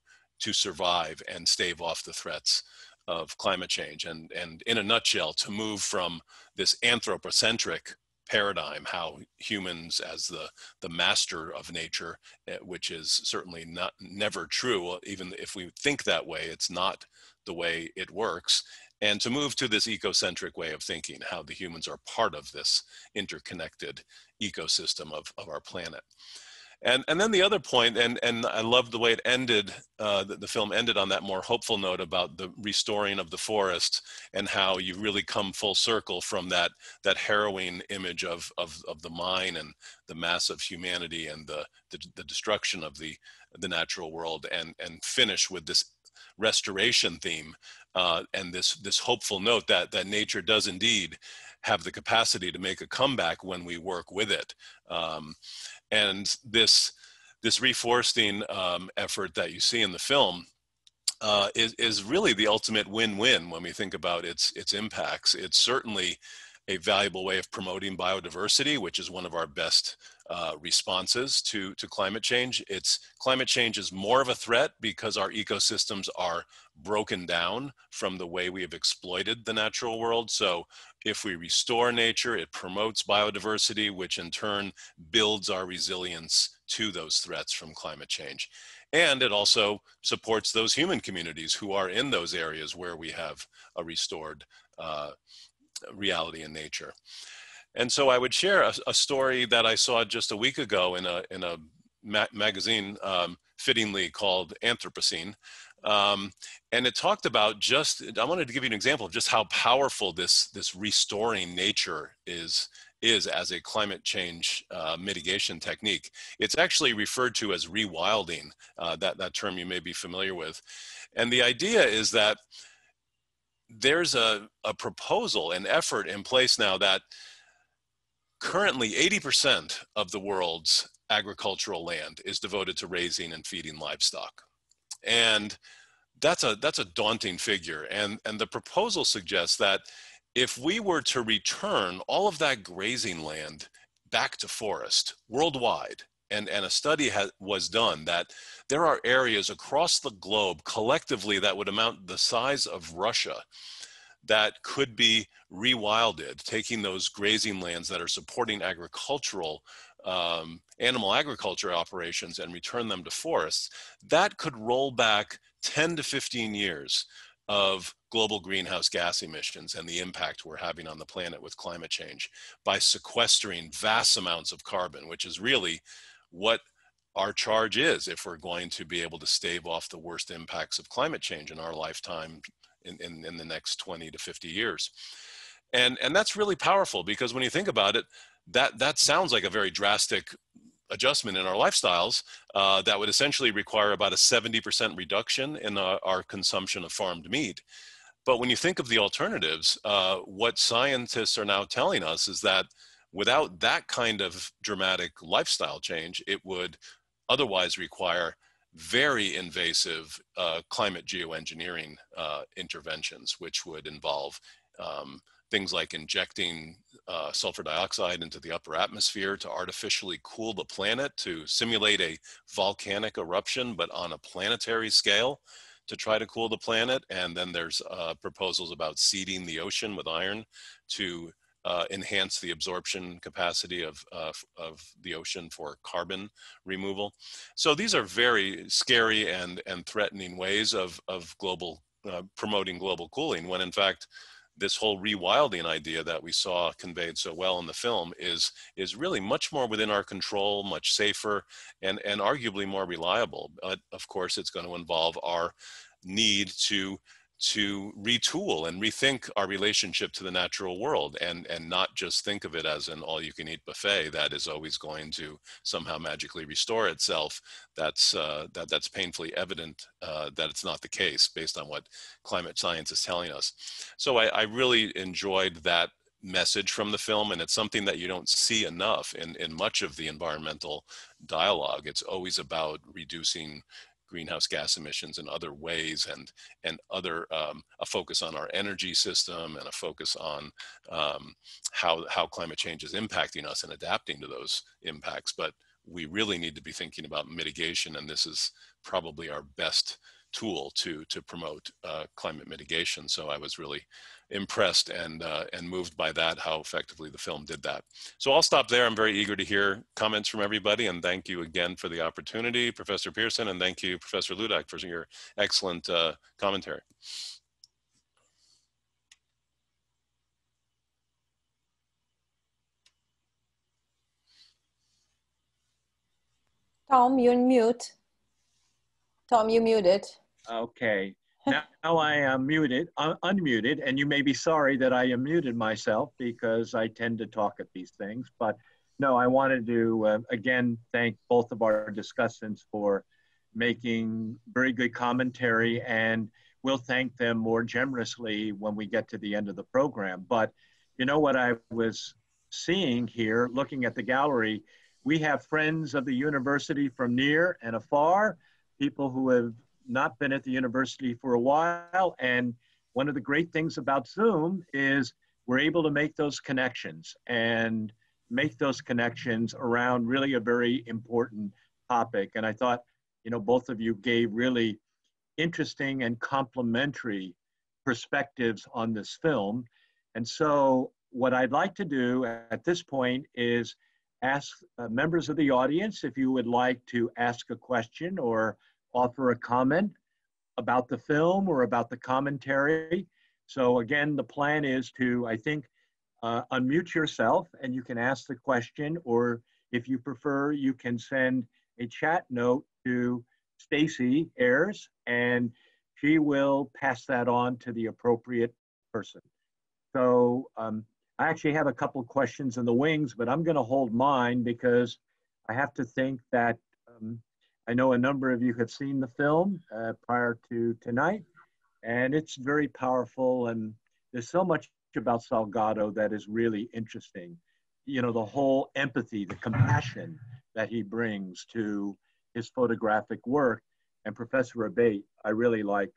survive and stave off the threats of climate change. And in a nutshell, to move from this anthropocentric paradigm, how humans as the master of nature, which is certainly never true. Even if we think that way, it's not the way it works. And to move to this ecocentric way of thinking, how the humans are part of this interconnected ecosystem of our planet. And then the other point, and I love the way it ended, the film ended on that more hopeful note about the restoring of the forest and how you really come full circle from that harrowing image of the mine and the mass of humanity and the destruction of the natural world, and finish with this restoration theme and this hopeful note that nature does indeed have the capacity to make a comeback when we work with it. And this reforesting effort that you see in the film is really the ultimate win-win when we think about its impacts. It's certainly a valuable way of promoting biodiversity, which is one of our best responses to climate change. Climate change is more of a threat because our ecosystems are broken down from the way we have exploited the natural world. So if we restore nature, it promotes biodiversity, which in turn builds our resilience to those threats from climate change. And it also supports those human communities who are in those areas where we have a restored reality in nature. And so I would share a story that I saw just a week ago in a magazine fittingly called Anthropocene. And it talked about I wanted to give you an example of just how powerful this restoring nature is as a climate change mitigation technique. It's actually referred to as rewilding, that term you may be familiar with. And the idea is that there's a proposal, an effort in place now that currently 80% of the world's agricultural land is devoted to raising and feeding livestock. And that's a daunting figure. And the proposal suggests that if we were to return all of that grazing land back to forest worldwide, and a study was done that there are areas across the globe collectively that would amount the size of Russia that could be rewilded, taking those grazing lands that are supporting agricultural, animal agriculture operations and return them to forests. That could roll back 10 to 15 years of global greenhouse gas emissions and the impact we're having on the planet with climate change by sequestering vast amounts of carbon, which is really what our charge is if we're going to be able to stave off the worst impacts of climate change in our lifetime in the next 20 to 50 years. And that's really powerful, because when you think about it, that sounds like a very drastic adjustment in our lifestyles that would essentially require about a 70% reduction in our consumption of farmed meat. But when you think of the alternatives, what scientists are now telling us is that without that kind of dramatic lifestyle change, it would otherwise require very invasive climate geoengineering interventions, which would involve things like injecting sulfur dioxide into the upper atmosphere to artificially cool the planet, to simulate a volcanic eruption, but on a planetary scale to try to cool the planet. And then there's proposals about seeding the ocean with iron to enhance the absorption capacity of the ocean for carbon removal. So these are very scary and threatening ways of global promoting global cooling, when in fact this whole rewilding idea that we saw conveyed so well in the film is really much more within our control, much safer, and arguably more reliable. But of course, it's going to involve our need to retool and rethink our relationship to the natural world, and not just think of it as an all-you-can-eat buffet that is always going to somehow magically restore itself. That's painfully evident that it's not the case based on what climate science is telling us. So I really enjoyed that message from the film, and it's something that you don't see enough in much of the environmental dialogue. It's always about reducing greenhouse gas emissions in other ways, and other a focus on our energy system, and a focus on how climate change is impacting us and adapting to those impacts. But we really need to be thinking about mitigation, and this is probably our best tool to promote climate mitigation. So I was really impressed and moved by that, how effectively the film did that. So I'll stop there. I'm very eager to hear comments from everybody, and thank you again for the opportunity, Professor Pearson, and thank you, Professor Ludak, for your excellent commentary. Tom, you're mute. Tom, you muted. Okay. Now I am unmuted, and you may be sorry that I unmuted myself because I tend to talk at these things. But no, I wanted to, again, thank both of our discussants for making very good commentary, and we'll thank them more generously when we get to the end of the program. But you know what I was seeing here, looking at the gallery, we have friends of the university from near and afar, people who have not been at the university for a while. And one of the great things about Zoom is we're able to make those connections and make those connections around really a very important topic. And I thought, you know, both of you gave really interesting and complementary perspectives on this film. And so what I'd like to do at this point is ask members of the audience if you would like to ask a question or offer a comment about the film or about the commentary. So again, the plan is to, I think, unmute yourself and you can ask the question, or if you prefer, you can send a chat note to Stacy Ayers and she will pass that on to the appropriate person. So I actually have a couple questions in the wings, but I'm gonna hold mine because I have to think that I know a number of you have seen the film prior to tonight, and it's very powerful, and there's so much about Salgado that is really interesting. You know, the whole empathy, the compassion that he brings to his photographic work. And Professor Abate, I really like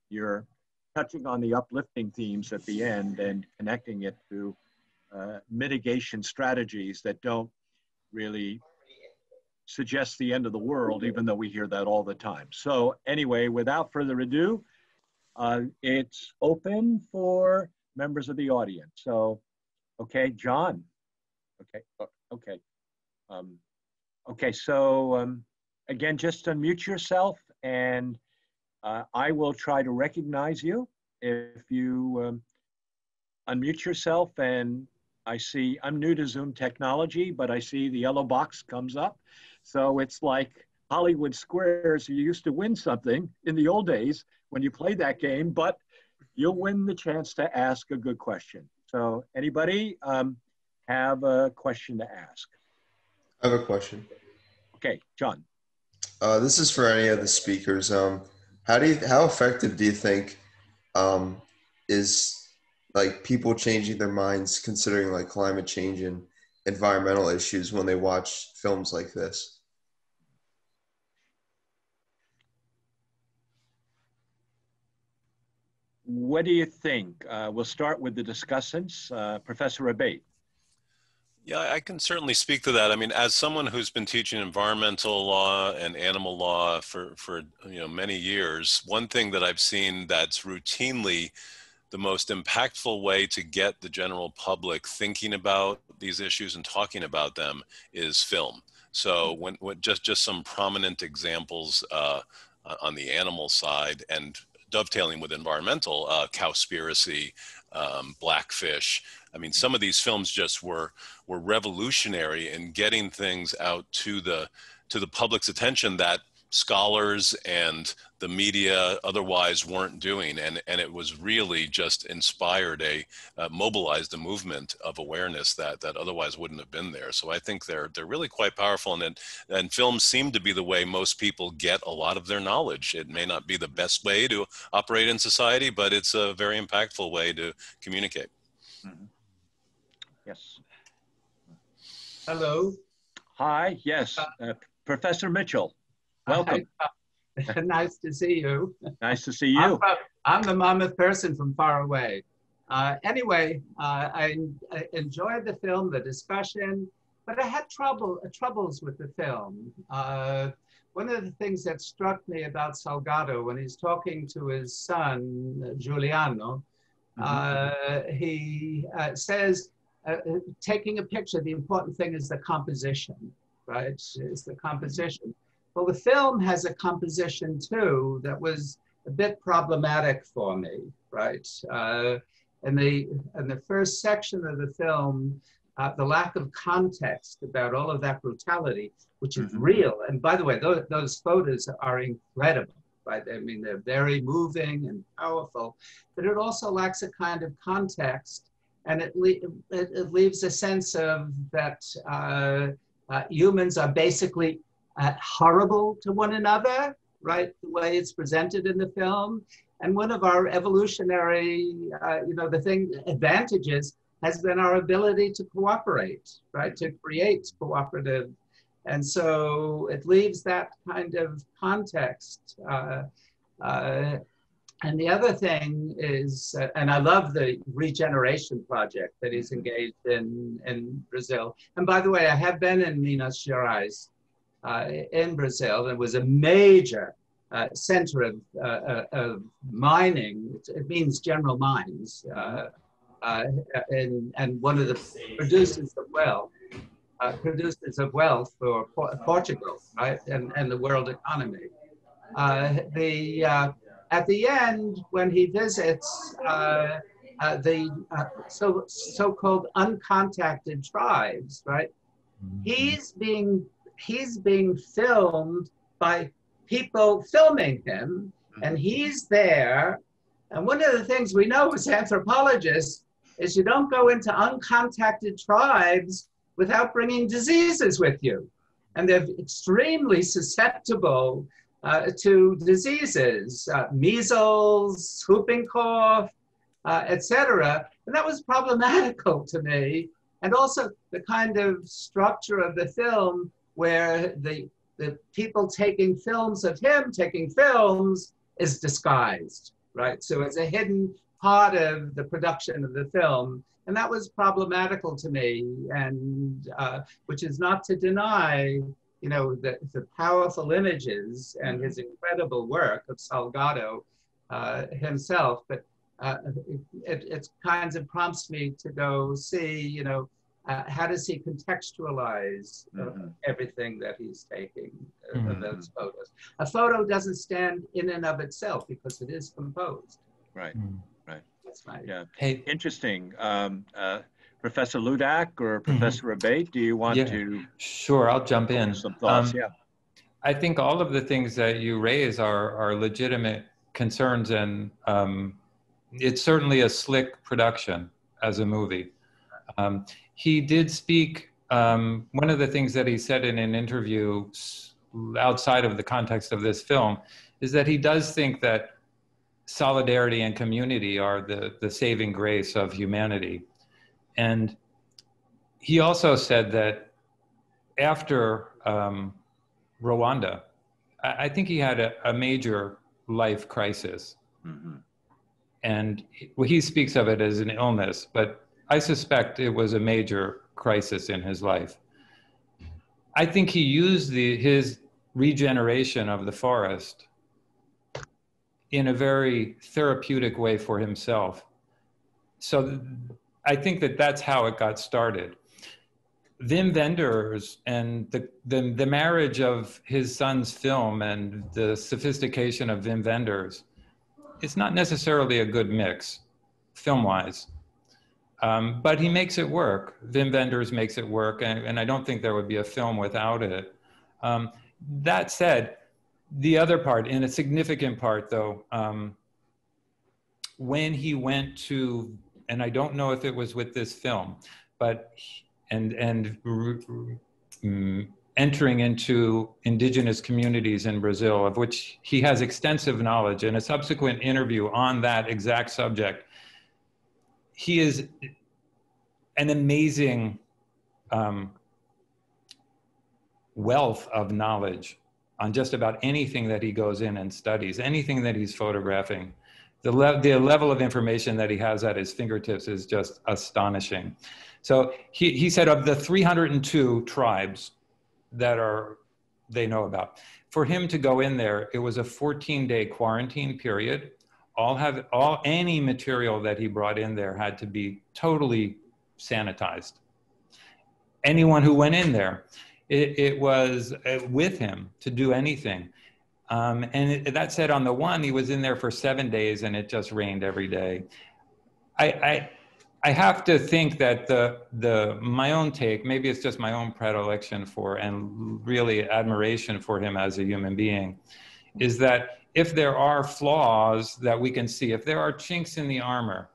your touching on the uplifting themes at the end and connecting it to mitigation strategies that don't really suggest the end of the world, even though we hear that all the time. So anyway, without further ado, it's open for members of the audience. So, okay, John. Okay, okay. Okay, so again, just unmute yourself and I will try to recognize you. If you unmute yourself, and I see, I'm new to Zoom technology, but I see the yellow box comes up. So it's like Hollywood Squares. You used to win something in the old days when you played that game, but you'll win the chance to ask a good question. So anybody have a question to ask? I have a question. Okay, John. This is for any of the speakers. How effective do you think is like people changing their minds considering like climate change and environmental issues when they watch films like this? What do you think? We'll start with the discussants. Professor Abate. Yeah, I can certainly speak to that. I mean, as someone who's been teaching environmental law and animal law for many years, one thing that I've seen that's routinely the most impactful way to get the general public thinking about these issues and talking about them is film. So when just some prominent examples on the animal side and dovetailing with environmental, Cowspiracy, Blackfish. I mean, some of these films just were revolutionary in getting things out to the public's attention that scholars and the media otherwise weren't doing, and it was really just inspired mobilized a movement of awareness that otherwise wouldn't have been there. So I think they're really quite powerful, and films seem to be the way most people get a lot of their knowledge. It may not be the best way to operate in society, but it's a very impactful way to communicate. Mm-hmm. Yes. Hello. Hi. Yes. Professor Mitchell. Welcome. Nice to see you. Nice to see you. I'm the Monmouth person from far away. Anyway, I enjoyed the film, the discussion, but I had troubles with the film. One of the things that struck me about Salgado when he's talking to his son, Giuliano, he says, taking a picture, the important thing is the composition, right? Is the composition. Well, the film has a composition too that was a bit problematic for me, right? In the first section of the film, the lack of context about all of that brutality, which is real. And by the way, those photos are incredible, right? I mean, they're very moving and powerful, but it also lacks a kind of context, and it leaves a sense of that humans are basically horrible to one another, right? The way it's presented in the film. And one of our evolutionary, advantages has been our ability to cooperate, right? To create cooperative. And so it leaves that kind of context. And the other thing is, and I love the regeneration project that he's engaged in Brazil. And by the way, I have been in Minas Gerais in Brazil. It was a major center of mining. It means general mines. And one of the producers of wealth for Portugal, right, and the world economy. At the end, when he visits the so-called uncontacted tribes, right, he's being filmed by people filming him, and he's there. And one of the things we know as anthropologists is you don't go into uncontacted tribes without bringing diseases with you. And they're extremely susceptible to diseases, measles, whooping cough, etc. And that was problematical to me. And also the kind of structure of the film where the people taking films of him taking films is disguised, right? So it's a hidden part of the production of the film. And that was problematical to me, and which is not to deny, the powerful images and his incredible work of Salgado himself, but it kind of prompts me to go see, how does he contextualize everything that he's taking of those photos? A photo doesn't stand in and of itself because it is composed. Right, right. That's right. Yeah. Hey, interesting. Professor Ludak or Professor Abate, do you want to? Sure, I'll jump in. Some thoughts, I think all of the things that you raise are legitimate concerns, and it's certainly a slick production as a movie. He did speak, one of the things that he said in an interview outside of the context of this film is that he does think that solidarity and community are the saving grace of humanity. And he also said that after Rwanda, I think he had a major life crisis. And he speaks of it as an illness, but I suspect it was a major crisis in his life. I think he used his regeneration of the forest in a very therapeutic way for himself. So I think that's how it got started. Wim Wenders and the marriage of his son's film and the sophistication of Wim Wenders, it's not necessarily a good mix, film-wise. But he makes it work. Wim Wenders makes it work, and I don't think there would be a film without it. That said, the other part, and a significant part though, when he went to, and I don't know if it was with this film, but entering into indigenous communities in Brazil, of which he has extensive knowledge, in a subsequent interview on that exact subject, he is an amazing wealth of knowledge on just about anything that he goes in and studies, anything that he's photographing. The level of information that he has at his fingertips is just astonishing. So he said of the 302 tribes that they know about, for him to go in there, it was a 14-day quarantine period. Any material that he brought in there had to be totally sanitized. Anyone who went in there, it was with him to do anything. That said, on the one, he was in there for 7 days and it just rained every day. I have to think that my own take, maybe it's just my own predilection for and really admiration for him as a human being, is that if there are flaws that we can see, if there are chinks in the armor,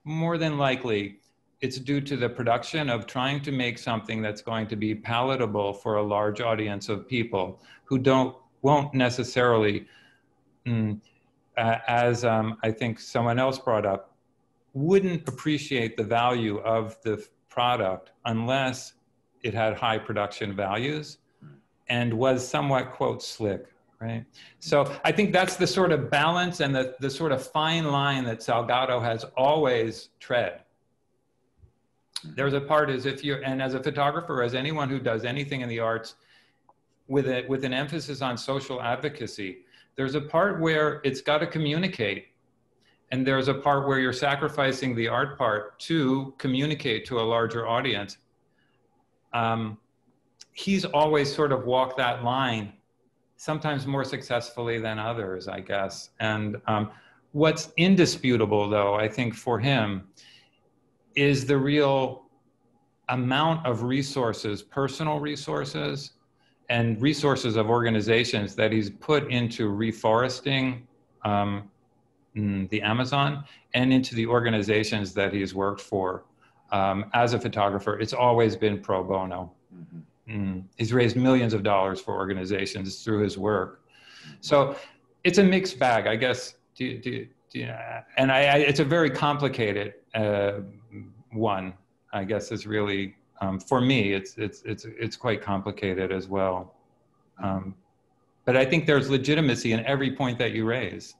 more than likely it's due to the production of trying to make something that's going to be palatable for a large audience of people who won't necessarily, as I think someone else brought up, wouldn't appreciate the value of the product unless it had high production values and was somewhat, quote, slick, right? So I think that's the sort of balance and the sort of fine line that Salgado has always tread. There's a part as if you're, and as a photographer, as anyone who does anything in the arts with an emphasis on social advocacy, there's a part where it's got to communicate. And there's a part where you're sacrificing the art part to communicate to a larger audience. He's always sort of walked that line, sometimes more successfully than others, I guess. And what's indisputable, though, I think for him, is the real amount of resources, personal resources, and resources of organizations that he's put into reforesting the Amazon and into the organizations that he's worked for. As a photographer, it's always been pro bono. He's raised millions of dollars for organizations through his work. So it's a mixed bag, I guess. And it's a very complicated one, I guess. Is really, for me, it's quite complicated as well. But I think there's legitimacy in every point that you raise.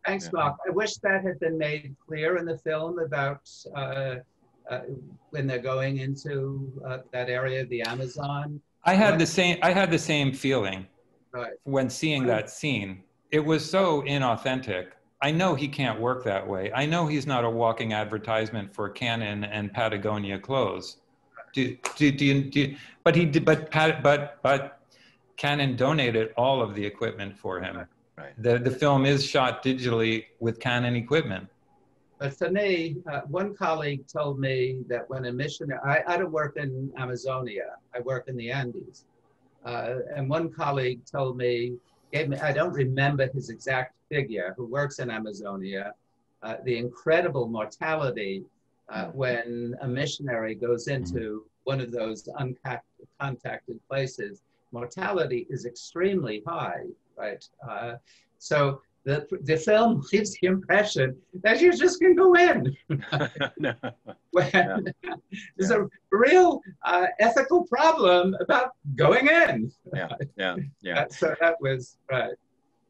Thanks, Mark. I wish that had been made clear in the film about when they're going into that area of the Amazon. I had the same feeling when seeing that scene. It was so inauthentic. I know he can't work that way. I know he's not a walking advertisement for Canon and Patagonia clothes. But Canon donated all of the equipment for him. Right. The film is shot digitally with Canon equipment. But for me, one colleague told me that when a missionary, I don't work in Amazonia, I work in the Andes. And one colleague told me, I don't remember his exact figure, who works in Amazonia, the incredible mortality when a missionary goes into one of those uncontacted places. Mortality is extremely high, right? So the film gives the impression that you just can go in. There's a real ethical problem about going in. So that was right.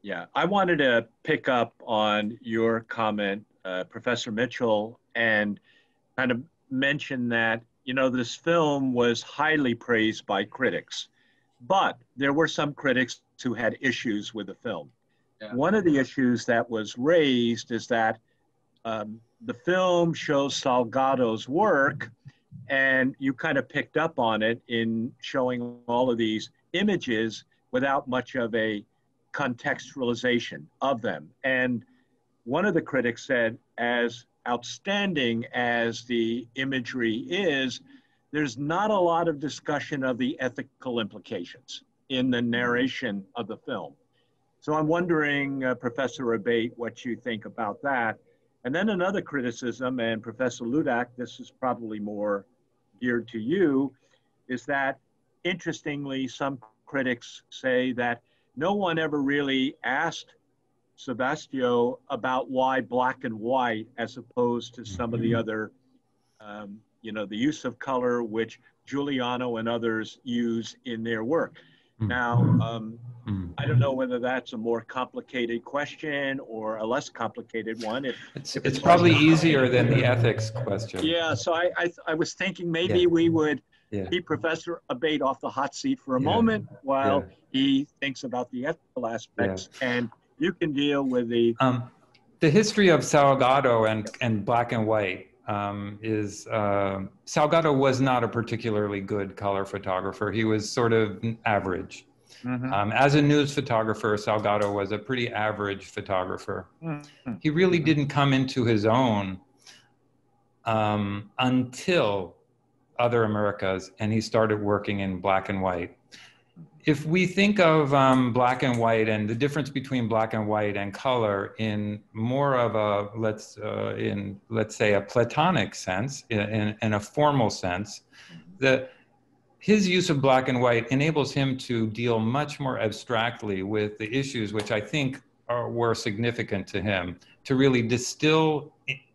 Yeah, I wanted to pick up on your comment, Professor Mitchell, and kind of mention that, this film was highly praised by critics, but there were some critics who had issues with the film. One of the issues that was raised is that the film shows Salgado's work, and you kind of picked up on it in showing all of these images without much of a contextualization of them. And one of the critics said, as outstanding as the imagery is, there's not a lot of discussion of the ethical implications in the narration of the film. So I'm wondering, Professor Abate, what you think about that. And then another criticism, and Professor Ludak, this is probably more geared to you, is that interestingly, some critics say that no one ever really asked Sebastiao about why black and white as opposed to some of the other, the use of color, which Giuliano and others use in their work. Now, I don't know whether that's a more complicated question or a less complicated one. If it's probably easier than the ethics question. Yeah, so I was thinking maybe we would keep Professor Abate off the hot seat for a moment while he thinks about the ethical aspects, and you can deal with the history of Salgado and black and white is Salgado was not a particularly good color photographer. He was sort of average. As a news photographer, Salgado was a pretty average photographer. He really didn't come into his own until Other Americas, and he started working in black and white. If we think of black and white and the difference between black and white and color in more of a, let's say a Platonic sense, in a formal sense, his use of black and white enables him to deal much more abstractly with the issues which I think were significant to him, to really distill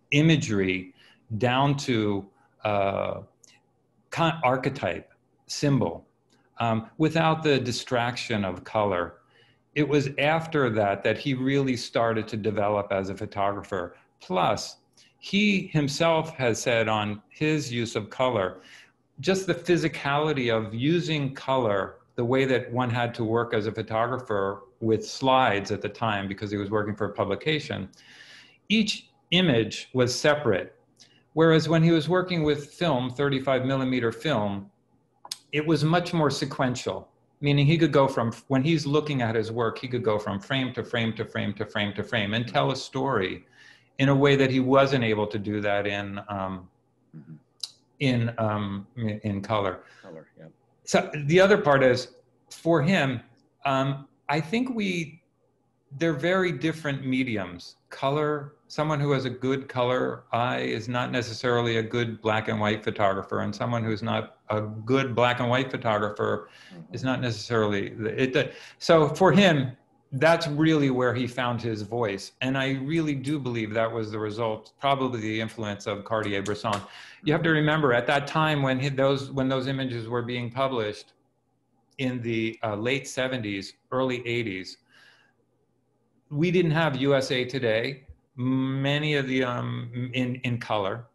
imagery down to archetype, symbol, without the distraction of color. It was after that he really started to develop as a photographer. Plus, he himself has said on his use of color, just the physicality of using color, the way that one had to work as a photographer with slides at the time because he was working for a publication. Each image was separate. Whereas when he was working with film, 35 millimeter film, it was much more sequential, meaning he could go from, when he's looking at his work, he could go from frame to frame to frame to frame to frame and tell a story in a way that he wasn't able to do that in color. So the other part is, for him, I think they're very different mediums. Color, someone who has a good color eye is not necessarily a good black and white photographer, and someone who's not a good black and white photographer is not necessarily so for him, that's really where he found his voice. And I really do believe that was the result, probably the influence of Cartier-Bresson. You have to remember, at that time when those images were being published in the late 70s, early 80s, we didn't have USA Today, many of the, in color.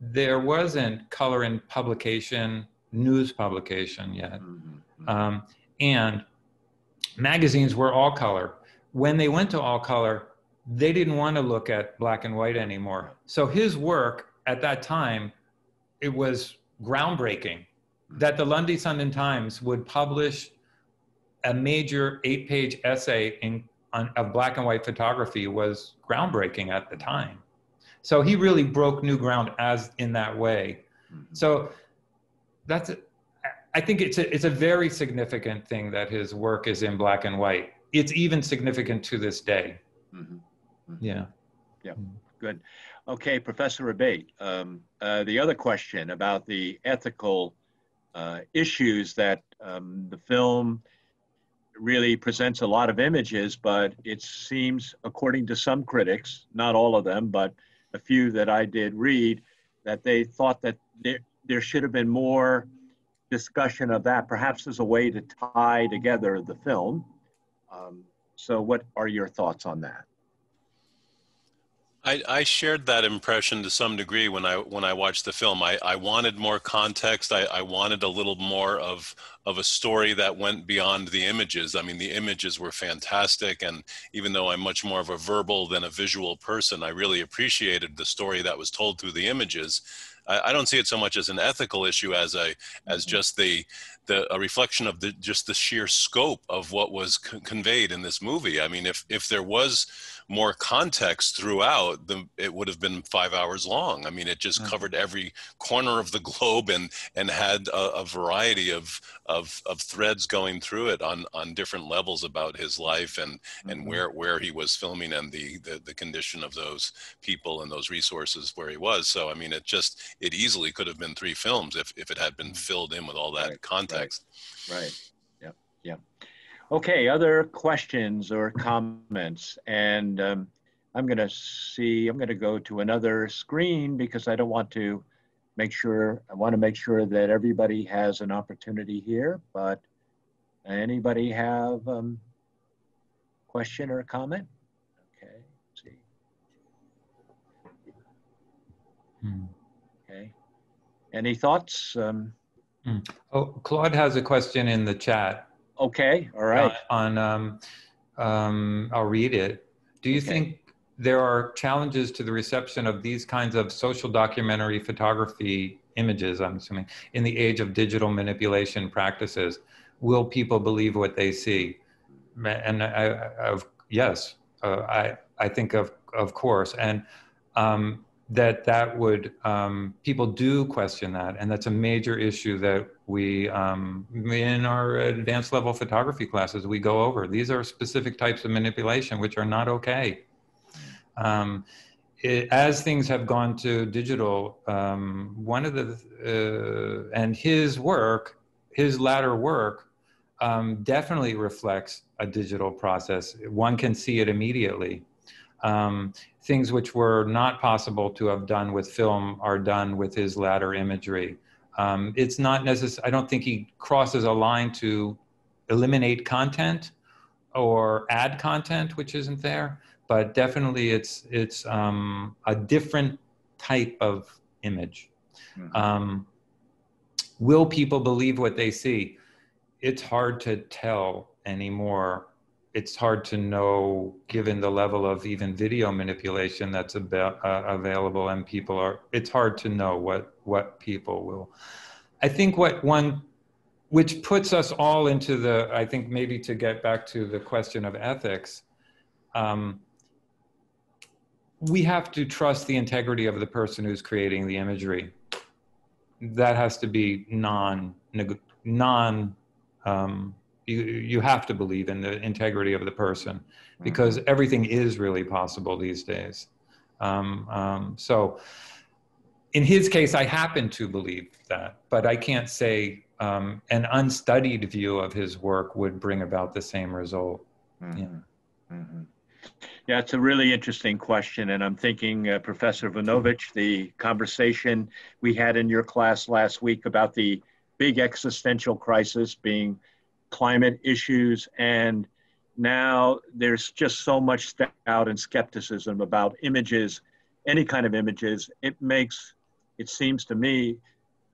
There wasn't color in publication, news publication yet. And magazines were all color. When they went to all color, they didn't want to look at black and white anymore. So his work at that time, it was groundbreaking that the London Sunday Times would publish a major 8-page essay of black and white photography was groundbreaking at the time. So he really broke new ground in that way. So I think it's a very significant thing that his work is in black and white. It's even significant to this day. Yeah. Good. Okay, Professor Abate, the other question about the ethical issues that the film really presents a lot of images, but it seems, according to some critics, not all of them, but a few that I did read, that they thought that there should have been more discussion of that, perhaps as a way to tie together the film. So what are your thoughts on that? I shared that impression to some degree when I watched the film. I wanted more context. I wanted a little more of a story that went beyond the images. I mean, the images were fantastic, and even though I'm much more of a verbal than a visual person, I really appreciated the story that was told through the images. I don't see it so much as an ethical issue as just a reflection of just the sheer scope of what was conveyed in this movie. I mean, if there was more context throughout, it would have been 5 hours long. I mean, it just covered every corner of the globe and had a variety of threads going through it on different levels about his life and where he was filming and the condition of those people and those resources where he was. So, I mean, it easily could have been 3 films if it had been filled in with all that context. Right. Yeah. Okay, other questions or comments? And I'm going to go to another screen because I want to make sure that everybody has an opportunity here, but Anybody have question or comment? Okay, let's see. Okay. Any thoughts? Oh, Claude has a question in the chat. Okay, all right. I'll read it. Do you think there are challenges to the reception of these kinds of social documentary photography images, I'm assuming, in the age of digital manipulation practices? Will people believe what they see? And yes, I think of course. And that would, people do question that. And that's a major issue that we, in our advanced level photography classes, we go over. These are specific types of manipulation, which are not okay. As things have gone to digital, one of the, and his latter work, definitely reflects a digital process. One can see it immediately. Things which were not possible to have done with film are done with his latter imagery. It's not necessary. I don't think he crosses a line to eliminate content or add content which isn't there, but definitely it's a different type of image. Will people believe what they see? It's hard to tell anymore. It's hard to know, given the level of even video manipulation that's available, and it's hard to know what people will. I think which puts us all into I think maybe to get back to the question of ethics, we have to trust the integrity of the person who's creating the imagery. That has to be you have to believe in the integrity of the person, because everything is really possible these days. So in his case, I happen to believe that, but I can't say an unstudied view of his work would bring about the same result. Yeah, it's a really interesting question. And I'm thinking, Professor Vinovich, the conversation we had in your class last week about the big existential crisis being climate issues, and now there's just so much doubt and skepticism about images, any kind of images. It makes, it seems to me,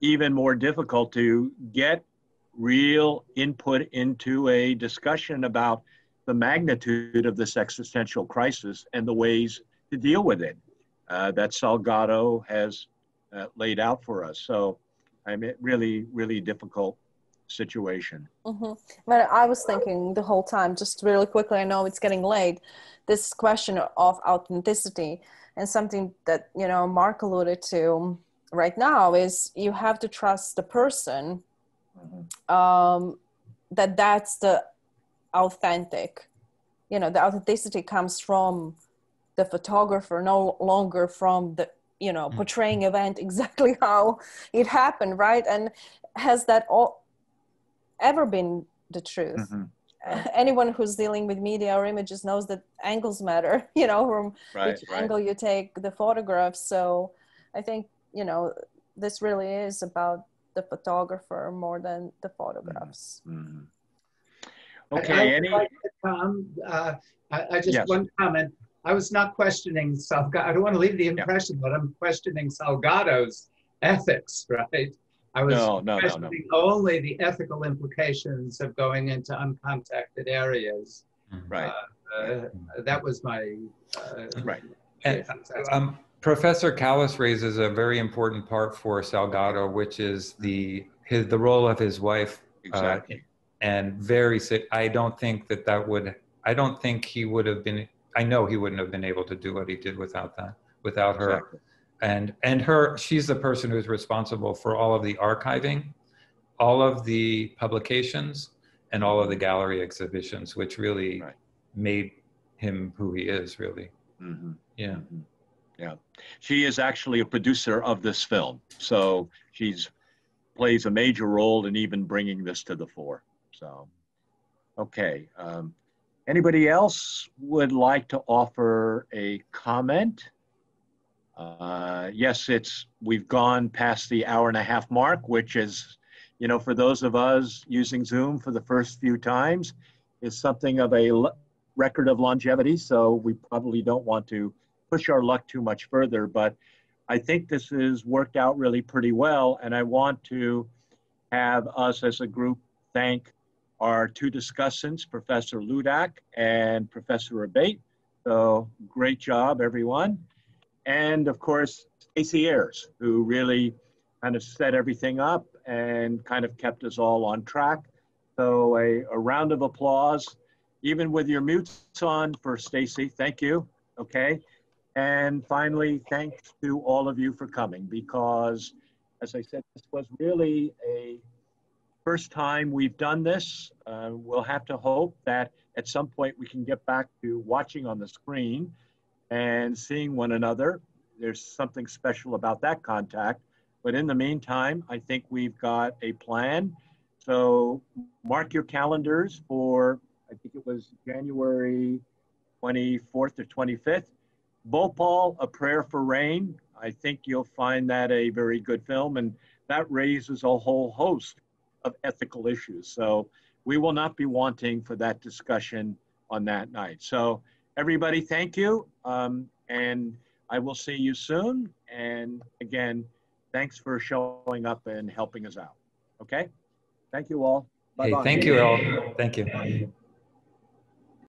even more difficult to get real input into a discussion about the magnitude of this existential crisis and the ways to deal with it that Salgado has laid out for us. So I mean, really, really difficult situation. But I was thinking the whole time, just really quickly, I know it's getting late, this question of authenticity, and something that, you know, Mark alluded to right now is you have to trust the person, that's the authentic, you know, the authenticity comes from the photographer, no longer from the, you know, portraying event exactly how it happened, right? And has that all ever been the truth? Anyone who's dealing with media or images knows that angles matter, you know, from which angle you take the photograph. So I think, you know, this really is about the photographer more than the photographs. Okay, I just one comment. I was not questioning Salgado. I don't want to leave the impression that I'm questioning Salgado's ethics, right? I was questioning only the ethical implications of going into uncontacted areas. That was my Professor Callis raises a very important part for Salgado, which is the role of his wife. And very sick. I don't think he would have been, I know he wouldn't have been able to do what he did without her. And she's the person who's responsible for all of the archiving, all of the publications, and all of the gallery exhibitions, which really made him who he is, really. Yeah. She is actually a producer of this film. So she's plays a major role in even bringing this to the fore. So, okay. Anybody else would like to offer a comment? Yes, we've gone past the hour-and-a-half mark, which is you know, for those of us using Zoom for the first few times, is something of a record of longevity. So we probably don't want to push our luck too much further, but I think this has worked out really pretty well. And I want to have us as a group thank our two discussants, Professor Ludak and Professor Abate. So great job, everyone. And of course, Stacey Ayers, who really kind of set everything up and kind of kept us all on track. So a round of applause, even with your mutes on, for Stacey. Thank you. Okay. And finally, thanks to all of you for coming, because as I said, this was really a first time we've done this. We'll have to hope that at some point we can get back to watching on the screen and seeing one another. There's something special about that contact. But in the meantime, I think we've got a plan. So mark your calendars for, I think it was January 24th or 25th. Bhopal, A Prayer for Rain. I think you'll find that a very good film, and that raises a whole host of ethical issues. So we will not be wanting for that discussion on that night. So everybody, thank you. And I will see you soon. And again, thanks for showing up and helping us out. Okay? Thank you all. Bye-bye. Hey, thank you all. Thank you.